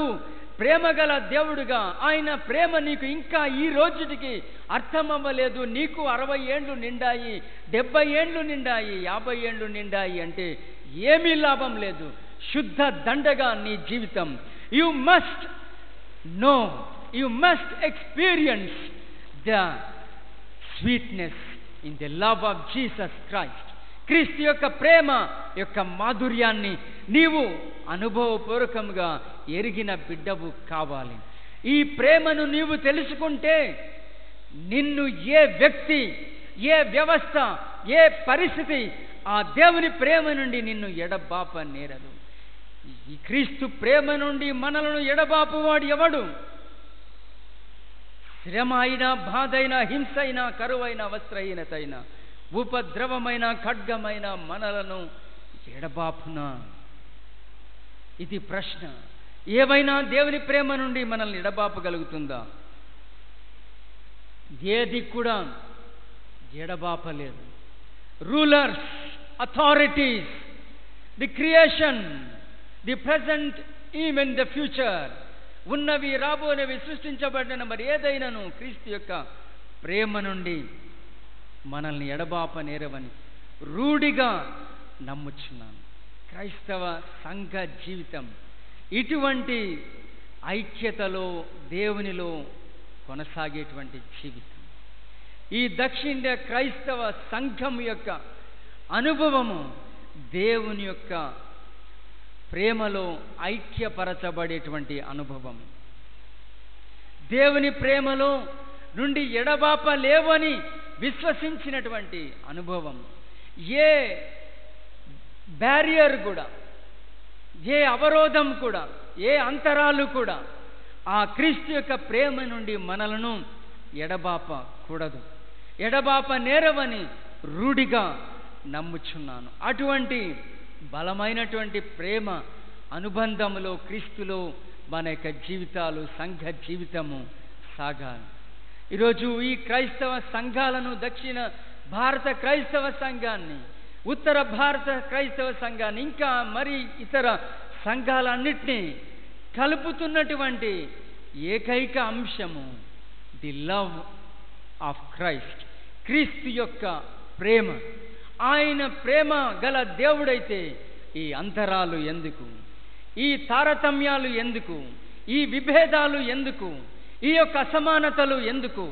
ప్రేమగల దేవుడుగా, ఆయన ప్రేమ నీకు ఇంకా ఈ రోజుటికి అర్థమవ్వలేదు. నీకు 60 ఏండ్లు నిండాయి, 70 ఏండ్లు నిండాయి, 50 ఏండ్లు నిండాయి అంటే ఏమీ లాభం లేదు. శుద్ధ దండగా నీ జీవితం. You must know, you must experience the sweetness in the love of Jesus Christ. క్రీస్తు యొక్క ప్రేమ యొక్క మాధుర్యాన్ని నీవు అనుభవపూర్వకంగా ఎరిగిన బిడ్డవు కావాలి. ఈ ప్రేమను నీవు తెలుసుకుంటే నిన్ను ఏ వ్యక్తి, ఏ వ్యవస్థ, ఏ పరిస్థితి ఆ దేవుని ప్రేమ నుండి నిన్ను ఎడబాప నేరదు. ఈ క్రీస్తు ప్రేమ నుండి మనలను ఎడబాపువాడు ఎవడు? శ్రమ అయినా, బాధ అయినా, హింస అయినా, కరువైన, వస్త్రహీనత అయినా, ఉపద్రవమైన, ఖడ్గమైన మనలను ఎడబాపునా? ఇది ప్రశ్న. ఏవైనా దేవుని ప్రేమ నుండి మనల్ని ఎడబాపగలుగుతుందా? ఏది కూడా ఎడబాపలేదు. Rulers, authorities, the creation, the present, even the future, ఉన్నవి రాబోనవి సృష్టించబడిన మరి ఏదైనాను క్రీస్తు యొక్క ప్రేమ నుండి మనల్ని ఎడబాప నేరవని రూఢిగా నమ్ముచున్నాను. క్రైస్తవ సంఘ జీవితం ఇటువంటి ఐక్యతలో, దేవునిలో కొనసాగేటువంటి జీవితం. ఈ దక్షిణ క్రైస్తవ సంఘం యొక్క అనుభవము దేవుని యొక్క ప్రేమలో ఐక్యపరచబడేటువంటి అనుభవం. దేవుని ప్రేమలో నుండి ఎడబాప లేవని విశ్వసించినటువంటి అనుభవం. ఏ బ్యారియర్ కూడా, ఏ అవరోధం కూడా, ఏ అంతరాలు కూడా ఆ క్రీస్తు యొక్క ప్రేమ నుండి మనలను ఎడబాపకూడదు. ఎడబాప నేరవని రూఢిగా నమ్ముచున్నాను. అటువంటి బలమైనటువంటి ప్రేమ అనుబంధములో, క్రీస్తులో మన యొక్క జీవితాలు, సంఘ జీవితము సాగాలి. ఈరోజు ఈ క్రైస్తవ సంఘాలను, దక్షిణ భారత క్రైస్తవ సంఘాన్ని, ఉత్తర భారత క్రైస్తవ సంఘాన్ని, ఇంకా మరి ఇతర సంఘాలన్నిటినీ కలుపుతున్నటువంటి ఏకైక అంశము ది లవ్ ఆఫ్ క్రైస్ట్. క్రీస్తు యొక్క ప్రేమ. ఆయన ప్రేమ గల దేవుడైతే ఈ అంతరాలు ఎందుకు, ఈ తారతమ్యాలు ఎందుకు, ఈ విభేదాలు ఎందుకు, ఈ యొక్క అసమానతలు ఎందుకు?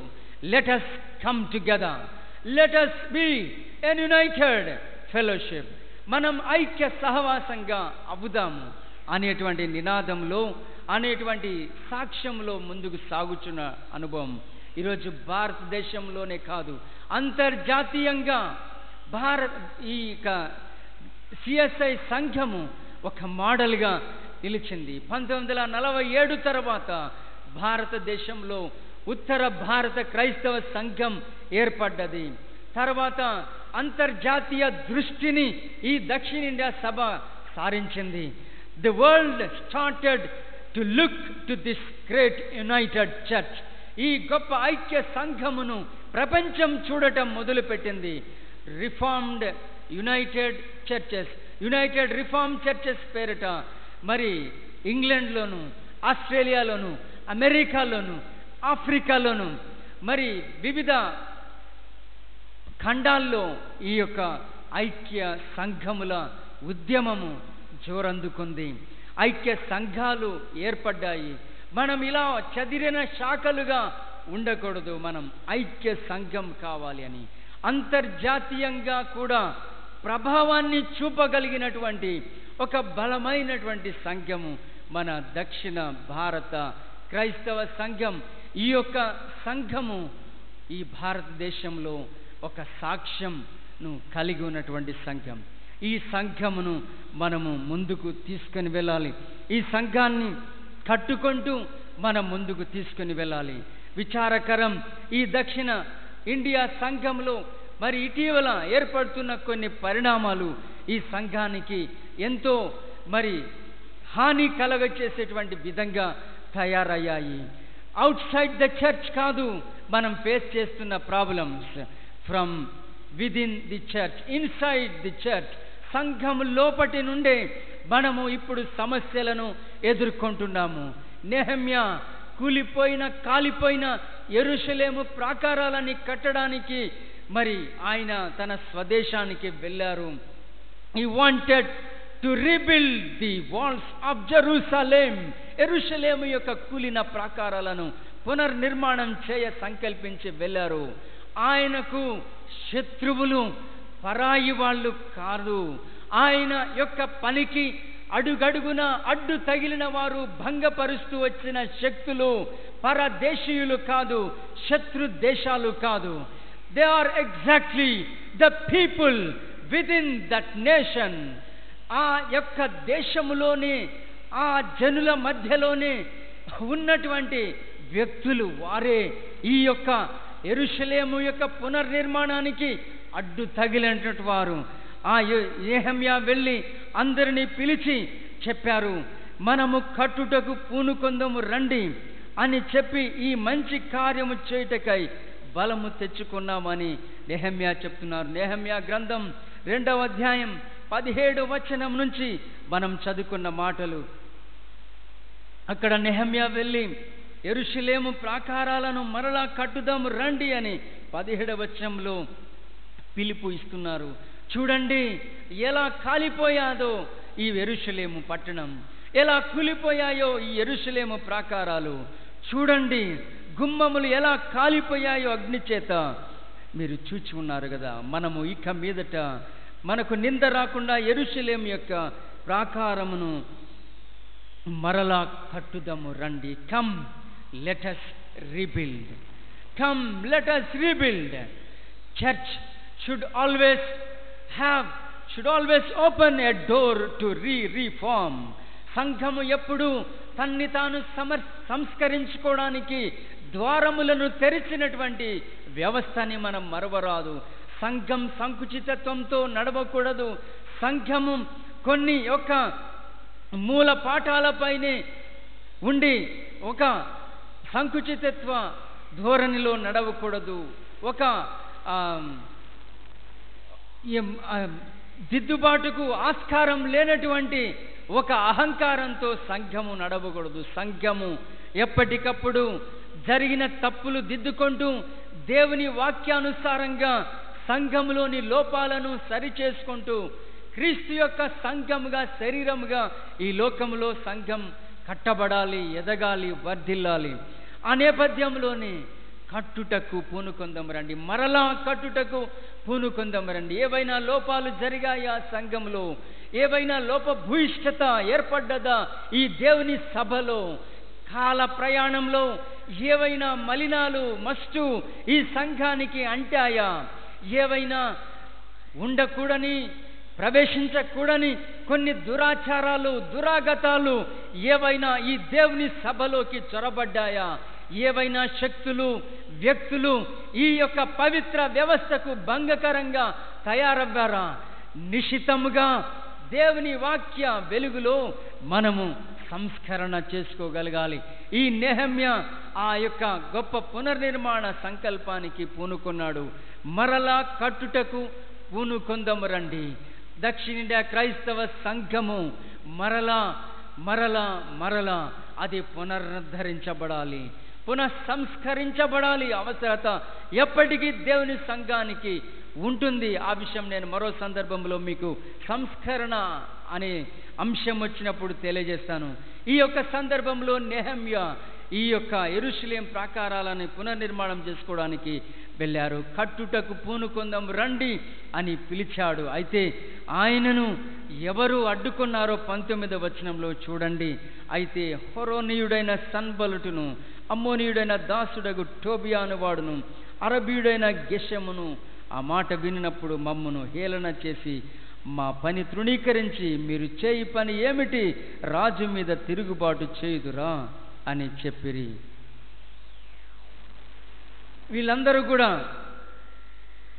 Let us come together, let us be an united fellowship. మనం ఐక్య సహవాసంగా అవుదాము అనేటువంటి నినాదంలో, అనేటువంటి సాక్ష్యంలో ముందుకు సాగుచున్న అనుభవం ఈరోజు భారతదేశంలోనే కాదు, అంతర్జాతీయంగా ఈ సిఎస్ఐ సంఘము ఒక మోడల్గా నిలిచింది. 1947 తర్వాత భారతదేశంలో ఉత్తర భారత క్రైస్తవ సంఘం ఏర్పడ్డది. తర్వాత అంతర్జాతీయ దృష్టిని ఈ దక్షిణ ఇండియా సభ సారించింది. The world started to look to this great United church. ఈ గొప్ప ఐక్య సంఘమును ప్రపంచం చూడటం మొదలుపెట్టింది. Reformed United churches, United reform churches పేరిట మరి ఇంగ్లాండ్లోను, ఆస్ట్రేలియాలోను, అమెరికాలోను, ఆఫ్రికాలోను, మరి వివిధ ఖండాల్లో ఈ యొక్క ఐక్య సంఘముల ఉద్యమము జోరందుకుంది. ఐక్య సంఘాలు ఏర్పడ్డాయి. మనం ఇలా చెదిరిన శాఖలుగా ఉండకూడదు, మనం ఐక్య సంఘం కావాలి అని. అంతర్జాతీయంగా కూడా ప్రభావాన్ని చూపగలిగినటువంటి ఒక బలమైనటువంటి సంఘము మన దక్షిణ భారత క్రైస్తవ సంఘం. ఈ యొక్క సంఘము ఈ భారతదేశంలో ఒక సాక్ష్యంను కలిగి ఉన్నటువంటి సంఘం. ఈ సంఘమును మనము ముందుకు తీసుకొని వెళ్ళాలి. ఈ సంఘాన్ని కట్టుకుంటూ మనం ముందుకు తీసుకొని వెళ్ళాలి. విచారకరం, ఈ దక్షిణ ఇండియా సంఘంలో మరి ఇటీవల ఏర్పడుతున్న కొన్ని పరిణామాలు ఈ సంఘానికి ఎంతో మరి హాని కలగచేసేటువంటి విధంగా తయారయ్యాయి. అవుట్ సైడ్ ద చర్చ్ కాదు మనం ఫేస్ చేస్తున్న problems, from within the church, inside the church. సంఘం లోపటి నుండే మనము ఇప్పుడు సమస్యలను ఎదుర్కొంటున్నాము. నెహెమ్యా కూలిపోయిన, కాలిపోయిన యెరూషలేము ప్రాకారాలని కట్టడానికి మరి ఆయన తన స్వదేశానికి వెళ్ళారు. He wanted to rebuild the walls of Jerusalem. యెరూషలేము యొక్క కూలిన ప్రాకారాలను పునర్నిర్మాణం చేయ సంకల్పించి వెళ్ళారు. ఆయనకు శత్రువులు పరాయి వాళ్ళు కాదు. ఆయన యొక్క పనికి అడుగడుగున అడ్డు తగిలిన వారు, భంగపరుస్తూ వచ్చిన శక్తులు పరదేశీయులు కాదు, శత్రు దేశాలు కాదు. They are exactly the people within that nation. ఆ యొక్క దేశములోనే, ఆ జనుల మధ్యలోనే ఉన్నటువంటి వ్యక్తులు వారే ఈ యొక్క యెరూషలేము యొక్క పునర్నిర్మాణానికి అడ్డు తగిలినటువంటి వారు. ఆ నెహెమ్యా వెళ్ళి అందరినీ పిలిచి చెప్పారు, మనము కట్టుటకు పూనుకొందము రండి అని చెప్పి ఈ మంచి కార్యము చేయుటకై బలము తెచ్చుకున్నామని నెహెమ్యా చెప్తున్నారు. నెహెమ్యా గ్రంథం 2వ అధ్యాయం 17వ వచనం నుంచి మనం చదువుకున్న మాటలు. అక్కడ నెహెమ్యా వెళ్ళి యెరూషలేము ప్రాకారాలను మరలా కట్టుదాము రండి అని 17వ వచనంలో పిలుపు ఇస్తున్నారు. చూడండి ఎలా కాలిపోయాదో ఈ యెరూషలేము పట్టణం, ఎలా కూలిపోయాయో ఈ యెరూషలేము ప్రాకారాలు చూడండి, గుమ్మములు ఎలా కాలిపోయాయో అగ్ని చేత మీరు చూచి ఉన్నారు కదా. మనము ఇక మీదట మనకు నింద రాకుండా యెరూషలేము యొక్క ప్రాకారమును మరలా కట్టుదము రండి. Come let us rebuild. Come, let us rebuild. Church should always open a door to reform. సంఘము ఎప్పుడు తన్ని తాను సంస్కరించుకోవడానికి ద్వారములను తెరిచినటువంటి వ్యవస్థని మనం మరవరాదు. సంఘం సంకుచితత్వంతో నడవకూడదు. సంఘము కొన్ని ఒక మూల పాఠాలపైనే ఉండి ఒక సంకుచితత్వ ధోరణిలో నడవకూడదు. ఒక దిద్దుబాటుకు ఆస్కారం లేనటువంటి ఒక అహంకారంతో సంఘము నడవకూడదు. సంఘము ఎప్పటికప్పుడు జరిగిన తప్పులు దిద్దుకుంటూ దేవుని వాక్యానుసారంగా సంఘములోని లోపాలను సరిచేసుకుంటూ క్రీస్తు యొక్క సంఘముగా, శరీరముగా ఈ లోకములో సంఘం కట్టబడాలి, ఎదగాలి, వర్ధిల్లాలి. ఆ నేపథ్యంలోనే కట్టుటకు పూనుకొందం రండి, మరలా కట్టుటకు పూనుకొందం రండి. ఏవైనా లోపాలు జరిగాయా సంఘంలో, ఏవైనా లోపభూయిష్టత ఏర్పడ్డదా ఈ దేవుని సభలో, కాల ప్రయాణంలో ఏవైనా మలినాలు మస్టు ఈ సంఘానికి అంటాయా, ఏవైనా ఉండకూడని ప్రవేశించకూడని కొన్ని దురాచారాలు, దురాగతాలు ఏవైనా ఈ దేవుని సభలోకి చొరబడ్డాయా, ఏవైనా శక్తులు, వ్యక్తులు ఈ యొక్క పవిత్ర వ్యవస్థకు భంగకరంగా తయారవ్వారా, నిశితముగా దేవుని వాక్య వెలుగులో మనము సంస్కరణ చేసుకోగలగాలి. ఈ నెహెమ్యా ఆ యొక్క గొప్ప పునర్నిర్మాణ సంకల్పానికి పూనుకున్నాడు. మరలా కట్టుటకు పూనుకొందము రండి. దక్షిణ ఇండియా క్రైస్తవ సంఘము మరలా మరలా మరలా అది పునరుద్ధరించబడాలి, పునఃసంస్కరించబడాలి. అవసరత ఎప్పటికీ దేవుని సంఘానికి ఉంటుంది. ఆ విషయం నేను మరో సందర్భంలో మీకు సంస్కరణ అనే అంశం వచ్చినప్పుడు తెలియజేస్తాను. ఈ యొక్క సందర్భంలో నెహెమ్యా ఈ యొక్క యెరూషలేం ప్రాకారాలను పునర్నిర్మాణం చేసుకోవడానికి వెళ్ళారు. కట్టుటకు పూనుకొందం రండి అని పిలిచాడు. అయితే ఆయనను ఎవరు అడ్డుకున్నారో 19వ వచనంలో చూడండి. అయితే హొరోనీయుడైన సన్బలుటును, అమ్మోనీయుడైన దాసుడగు టోబియాను వాడును, అరబీయుడైన గెషెమును ఆ మాట వినినప్పుడు మమ్మును హేళన చేసి మా పని తృణీకరించి మీరు చేయి పని ఏమిటి, రాజు మీద తిరుగుబాటు చేయుదురా అని చెప్పిరి. వీళ్ళందరూ కూడా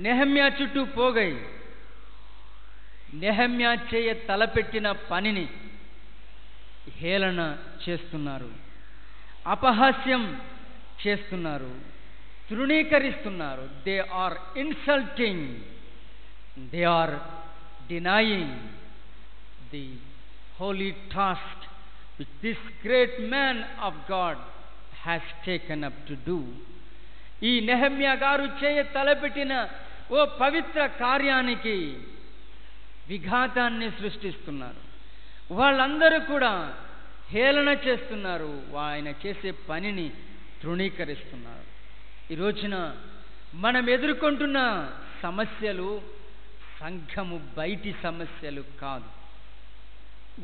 నెహెమ్యా చుట్టూ పోగై నెహెమ్యా చేయ తలపెట్టిన పనిని హేళన చేస్తున్నారు, అపహాస్యం చేస్తున్నారు, తృణీకరిస్తున్నారు. They are insulting, they are denying the holy task which this great man of God has taken up to do. ఈ నెహెమ్యా గారు చేయ తలపెట్టిన ఓ పవిత్ర కార్యానికి విఘాతాన్ని సృష్టిస్తున్నారు. వాళ్ళందరూ కూడా హేళన చేస్తున్నారు, ఆయన చేసే పనిని తృణీకరిస్తున్నారు. ఈ రోజున మనం ఎదుర్కొంటున్న సమస్యలు సంఘము బయటి సమస్యలు కాదు.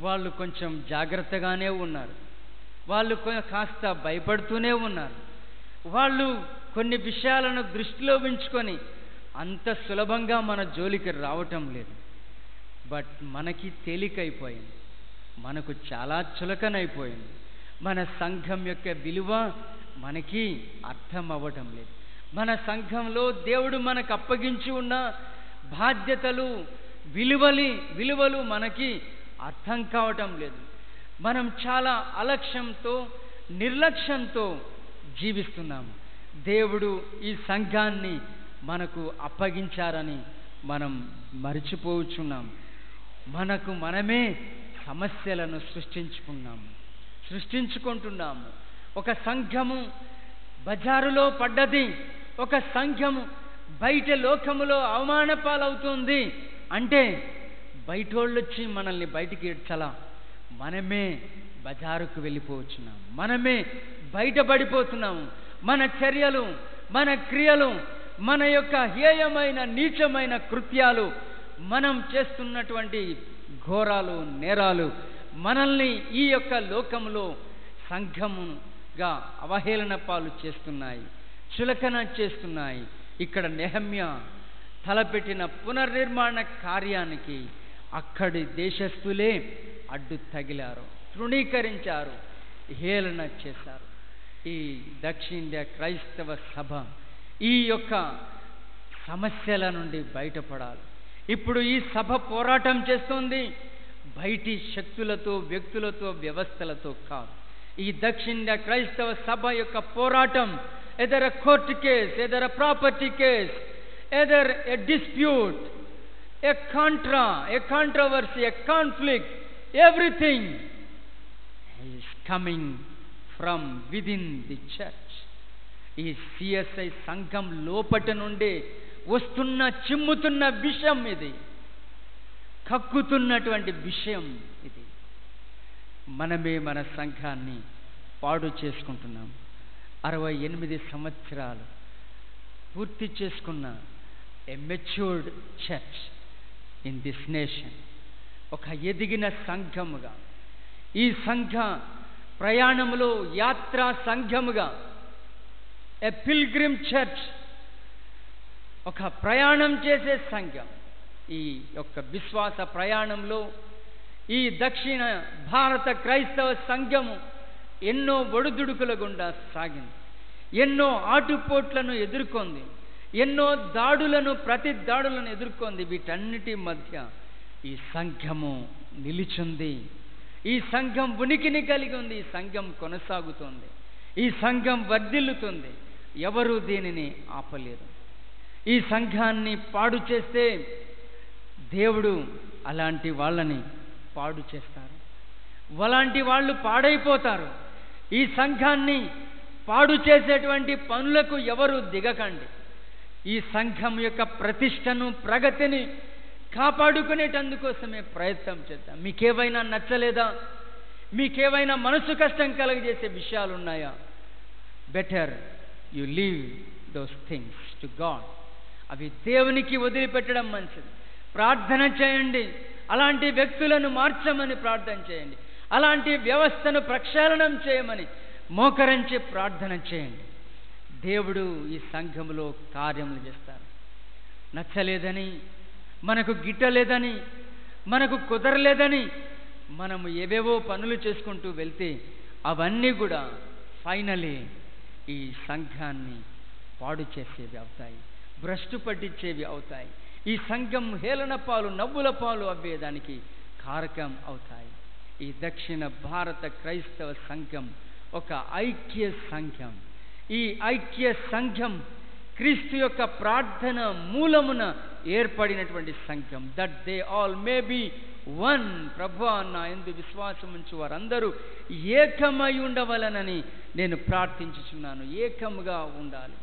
వాళ్ళు కొంచెం జాగ్రత్తగానే ఉన్నారు, వాళ్ళు కాస్త భయపడుతూనే ఉన్నారు. వాళ్ళు కొన్ని విషయాలను దృష్టిలో ఉంచుకొని అంత సులభంగా మన జోలికి రావటం లేదు. బట్ మనకి తేలికైపోయింది, మనకు చాలా చులకనైపోయింది. మన సంఘం యొక్క విలువ మనకి అర్థం అవ్వటం లేదు. మన సంఘంలో దేవుడు మనకు అప్పగించి ఉన్న బాధ్యతలు, విలువలు మనకి అర్థం కావటం లేదు. మనం చాలా అలక్ష్యంతో, నిర్లక్ష్యంతో జీవిస్తున్నాము. దేవుడు ఈ సంఘాన్ని మనకు అప్పగించారని మనం మరిచిపోవచ్చున్నాం. మనకు మనమే సమస్యలను సృష్టించుకుంటున్నాము. ఒక సంఘము బజారులో పడ్డది, ఒక సంఘము బయట లోకములో అవమాన పాలవుతుంది అంటే బయటోళ్ళు వచ్చి మనల్ని బయటికి ఇడ్చలా, మనమే బజారుకు వెళ్ళిపోతున్నాం, మనమే బయటపడిపోతున్నాము. మన చర్యలు, మన క్రియలు, మన యొక్క హేయమైన నీచమైన కృత్యాలు, మనం చేస్తున్నటువంటి ఘోరాలు, నేరాలు మనల్ని ఈ యొక్క లోకంలో సంఘముగా అవహేళన పాలు చేస్తున్నాయి, చులకన చేస్తున్నాయి. ఇక్కడ నెహమ్యా తలపెట్టిన పునర్నిర్మాణ కార్యానికి అక్కడి దేశస్థులే అడ్డు తగిలారు, తృణీకరించారు, హేళన చేశారు. ఈ దక్షిణ క్రైస్తవ సభ ఈ యొక్క సమస్యల నుండి బయటపడాలి. ఇప్పుడు ఈ సభ పోరాటం చేస్తోంది బయటి శక్తులతో, వ్యక్తులతో, వ్యవస్థలతో కాదు. ఈ దక్షిణ క్రైస్తవ సభ యొక్క పోరాటం either court case, either property case, either a dispute, a controversy, a conflict, everything is coming from within the church. ఈ సిఎస్ఐ సంఘం లోపట నుండి వస్తున్న, చిమ్ముతున్న విషయం ఇది, కక్కుతున్నటువంటి విషయం ఇది. మనమే మన సంఘాన్ని పాడు చేసుకుంటున్నాం. 68 సంవత్సరాలు పూర్తి చేసుకున్న ఎ matured church in this nation, ఒక ఎదిగిన సంఘముగా, ఈ సంఘ ప్రయాణములో యాత్రా సంఘముగా, ఎ పిల్గ్రిమ్ చర్చ్, ఒక ప్రయాణం చేసే సంఘం. ఈ యొక్క విశ్వాస ప్రయాణంలో ఈ దక్షిణ భారత క్రైస్తవ సంఘము ఎన్నో ఒడిదుడుకుల గుండా సాగింది, ఎన్నో ఆటుపోట్లను ఎదుర్కొంది, ఎన్నో దాడులను, ప్రతి దాడులను ఎదుర్కొంది. వీటన్నిటి మధ్య ఈ సంఘము నిలిచింది, ఈ సంఘం ఉనికిని కలిగి ఉంది, ఈ సంఘం కొనసాగుతుంది, ఈ సంఘం వర్ధిల్లుతుంది. ఎవరు దీనిని ఆపలేరు. ఈ సంఘాన్ని పాడు చేస్తే దేవుడు అలాంటి వాళ్ళని పాడు చేస్తారు, అలాంటి వాళ్ళు పాడైపోతారు. ఈ సంఘాన్ని పాడు చేసేటువంటి పనులకు ఎవరు దిగకండి. ఈ సంఘం యొక్క ప్రతిష్టను, ప్రగతిని కాపాడుకునేటందుకోసమే ప్రయత్నం చేద్దాం. మీకేవైనా నచ్చలేదా? మీకేవైనా మనసు కష్టం కలగజేసే విషయాలు ఉన్నాయా? Better you leave those things to God. అవి దేవునికి వదిలిపెట్టడం మంచిది. ప్రార్థన చేయండి, అలాంటి వ్యక్తులను మార్చమని ప్రార్థన చేయండి, అలాంటి వ్యవస్థను ప్రక్షాళనం చేయమని మోకరించి ప్రార్థన చేయండి. దేవుడు ఈ సంఘములో కార్యములు చేస్తారు. నచ్చలేదని, మనకు గిట్టలేదని, మనకు కుదరలేదని మనము ఏవేవో పనులు చేసుకుంటూ వెళ్తే అవన్నీ కూడా ఫైనలీ ఈ సంఘాన్ని పాడు చేసేవి అవుతాయి, భ్రష్టు పట్టించేవి అవుతాయి. ఈ సంఘం హేళన పాలు, నవ్వుల పాలు అవ్వేదానికి కారకం అవుతాయి. ఈ దక్షిణ భారత క్రైస్తవ సంఘం ఒక ఐక్య సంఘం. ఈ ఐక్య సంఘం క్రీస్తు యొక్క ప్రార్థన మూలమున ఏర్పడినటువంటి సంఘం. That they all may be one. ప్రభువా, నా యందు విశ్వాసం ఉంచు వారందరూ ఏకమై ఉండవలనని నేను ప్రార్థించుచున్నాను. ఏకముగా ఉండాలి.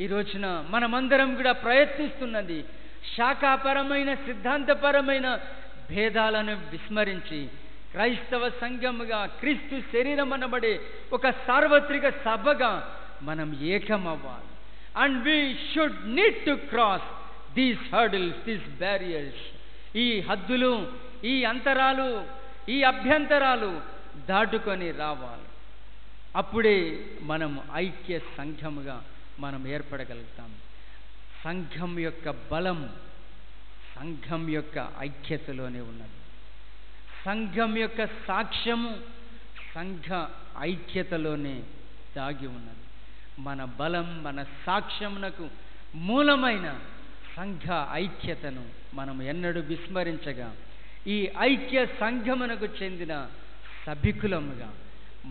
ఈ రోజున మనమందరం కూడా ప్రయత్నిస్తున్నది శాఖాపరమైన, సిద్ధాంతపరమైన భేదాలను విస్మరించి క్రైస్తవ సంఘముగా, క్రీస్తు శరీరం అనబడే ఒక సార్వత్రిక సభగా మనం ఏకమవ్వాలి. And we should need to cross these hurdles, these barriers. ఈ హద్దులు, ఈ అంతరాలు, ఈ అభ్యంతరాలు దాటుకొని రావాలి. అప్పుడే మనం ఐక్య సంఘముగా మనం ఏర్పడగలుగుతాం. సంఘం యొక్క బలం సంఘం యొక్క ఐక్యతలోనే ఉన్నది. సంఘం యొక్క సాక్ష్యము సంఘ ఐక్యతలోనే దాగి ఉన్నది. మన బలం, మన సాక్ష్యమునకు మూలమైన సంఘ ఐక్యతను మనం ఎన్నడూ విస్మరించగా, ఈ ఐక్య సంఘమునకు చెందిన సభికులముగా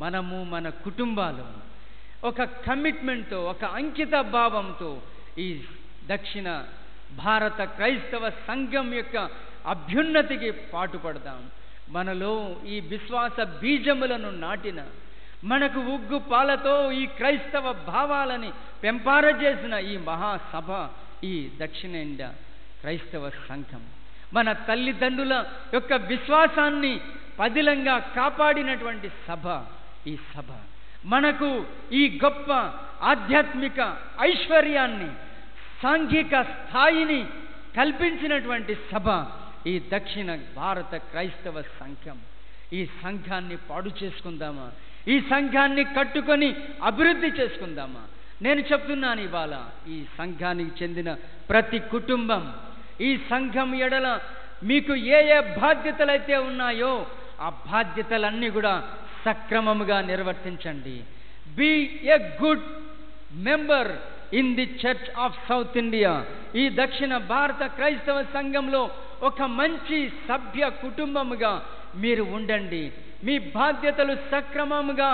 మనము, మన కుటుంబాలు ఒక కమిట్మెంట్తో, ఒక అంకిత భావంతో ఈ దక్షిణ భారత క్రైస్తవ సంఘం యొక్క అభ్యున్నతికి పాటుపడదాం. మనలో ఈ విశ్వాస బీజములను నాటిన, మనకు ఉగ్గు పాలతో ఈ క్రైస్తవ భావాలని పెంపారజేసిన ఈ మహాసభ, ఈ దక్షిణ ఇండియా క్రైస్తవ సంఘం మన తల్లిదండ్రుల యొక్క విశ్వాసాన్ని పదిలంగా కాపాడినటువంటి సభ ఈ సభ. మనకు ఈ గొప్ప ఆధ్యాత్మిక ఐశ్వర్యాన్ని, సాంఘిక స్థాయిని కల్పించినటువంటి సభ ఈ దక్షిణ భారత క్రైస్తవ సంఘం. ఈ సంఘాన్ని పాడు చేసుకుందామా? ఈ సంఘాన్ని కట్టుకొని అభివృద్ధి చేసుకుందామా? నేను చెప్తున్నాను ఇవాళ, ఈ సంఘానికి చెందిన ప్రతి కుటుంబం, ఈ సంఘం ఎడల మీకు ఏ ఏ బాధ్యతలైతే ఉన్నాయో ఆ బాధ్యతలన్నీ కూడా సక్రమముగా నిర్వర్తించండి. Be a good member in the Church of South India. ఈ దక్షిణ భారత క్రైస్తవ సంఘంలో ఒక మంచి సభ్య కుటుంబముగా మీరు ఉండండి. మీ బాధ్యతలు సక్రమముగా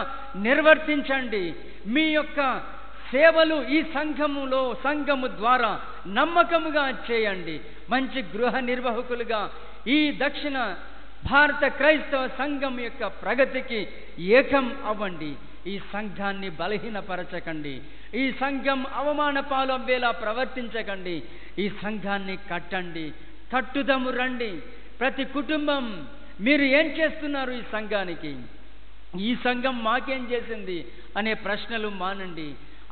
నిర్వర్తించండి. మీ యొక్క సేవలు ఈ సంఘము ద్వారా నమ్మకముగా చేయండి. మంచి గృహ నిర్వాహకులుగా ఈ దక్షిణ భారత క్రైస్తవ సంఘం యొక్క ప్రగతికి ఏకం అవ్వండి. ఈ సంఘాన్ని బలహీనపరచకండి. ఈ సంఘం అవమాన పాలవ్వేలా ప్రవర్తించకండి. ఈ సంఘాన్ని కట్టండి, కట్టుదము రండి. ప్రతి కుటుంబం మీరు ఏం చేస్తున్నారు ఈ సంఘానికి? ఈ సంఘం మాకేం చేసింది అనే ప్రశ్నలు మానండి.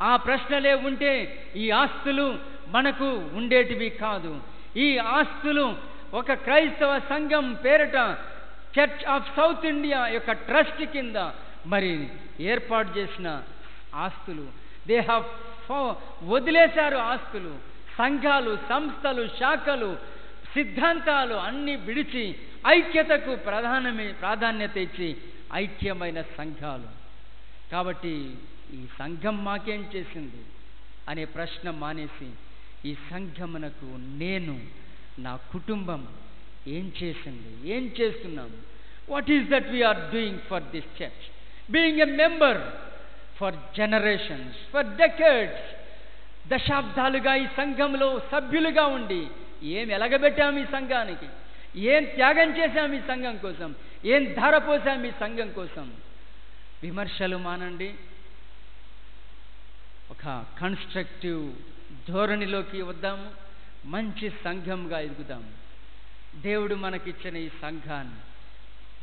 ఆ ప్రశ్నలే ఉంటే ఈ ఆస్తులు మనకు ఉండేటివి కాదు. ఈ ఆస్తులు ఒక క్రైస్తవ సంఘం పేరిట చర్చ్ ఆఫ్ సౌత్ ఇండియా యొక్క ట్రస్ట్ కింద మరి ఏర్పాటు చేసిన ఆస్తులు. దే హ్యావ్ వదిలేశారు ఆస్తులు. సంఘాలు, సంస్థలు, శాఖలు, సిద్ధాంతాలు అన్నీ విడిచి ఐక్యతకు ప్రాధాన్యత ఇచ్చి ఐక్యమైన సంఘాలు. కాబట్టి ఈ సంఘం మాకేం చేసింది అనే ప్రశ్న మానేసి ఈ సంఘమునకు నేను, నా కుటుంబం ఏం చేసింది, ఏం చేస్తున్నాము? What is that we are doing for this church? Being a member for generations, for decades, దశాబ్దాలుగా ఈ సంఘంలో సభ్యులుగా ఉండి ఏం ఎలగబెట్టాము ఈ సంఘానికి? ఏం త్యాగం చేశాము ఈ సంఘం కోసం? ఏం ధారపోసాము ఈ సంఘం కోసం? విమర్శలు మానండి. ఒక కన్స్ట్రక్టివ్ ధోరణిలోకి వద్దాము. మంచి సంఘంగా ఎదుగుదాము. దేవుడు మనకిచ్చిన ఈ సంఘాన్ని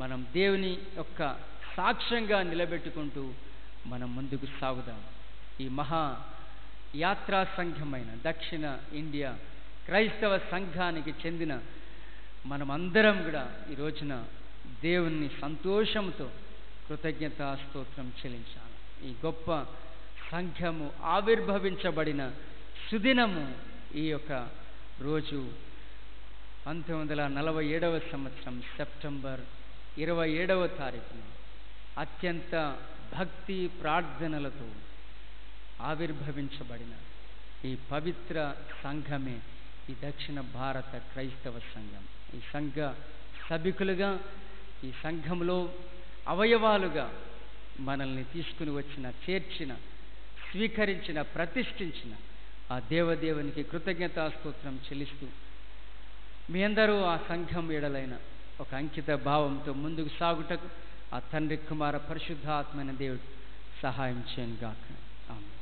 మనం దేవుని యొక్క సాక్ష్యంగా నిలబెట్టుకుంటూ మనం ముందుకు సాగుదాం. ఈ మహా యాత్రా సంఘమైన దక్షిణ ఇండియా క్రైస్తవ సంఘానికి చెందిన మనమందరం కూడా ఈ రోజున దేవుని సంతోషంతో కృతజ్ఞతా స్తోత్రం చెల్లించాలి. ఈ గొప్ప సంఘము ఆవిర్భవించబడిన సుదినము ఈ యొక్క రోజు 1947వ సంవత్సరం సెప్టెంబర్ 27వ తారీఖున అత్యంత భక్తి ప్రార్థనలతో ఆవిర్భవించబడిన ఈ పవిత్ర సంఘమే ఈ దక్షిణ భారత క్రైస్తవ సంఘం. ఈ సంఘ సభికులుగా, ఈ సంఘంలో అవయవాలుగా మనల్ని తీసుకుని వచ్చిన, చేర్చిన, స్వీకరించిన, ప్రతిష్ఠించిన ఆ దేవదేవునికి కృతజ్ఞతా స్తోత్రం చెల్లిస్తూ మీ అందరూ ఆ సంఘం ఎడలైన ఒక అంకిత భావంతో ముందుకు సాగుటకు ఆ తండ్రి, కుమార, పరిశుద్ధాత్మైన దేవుడు సహాయం చేయను గాక. ఆమేన్.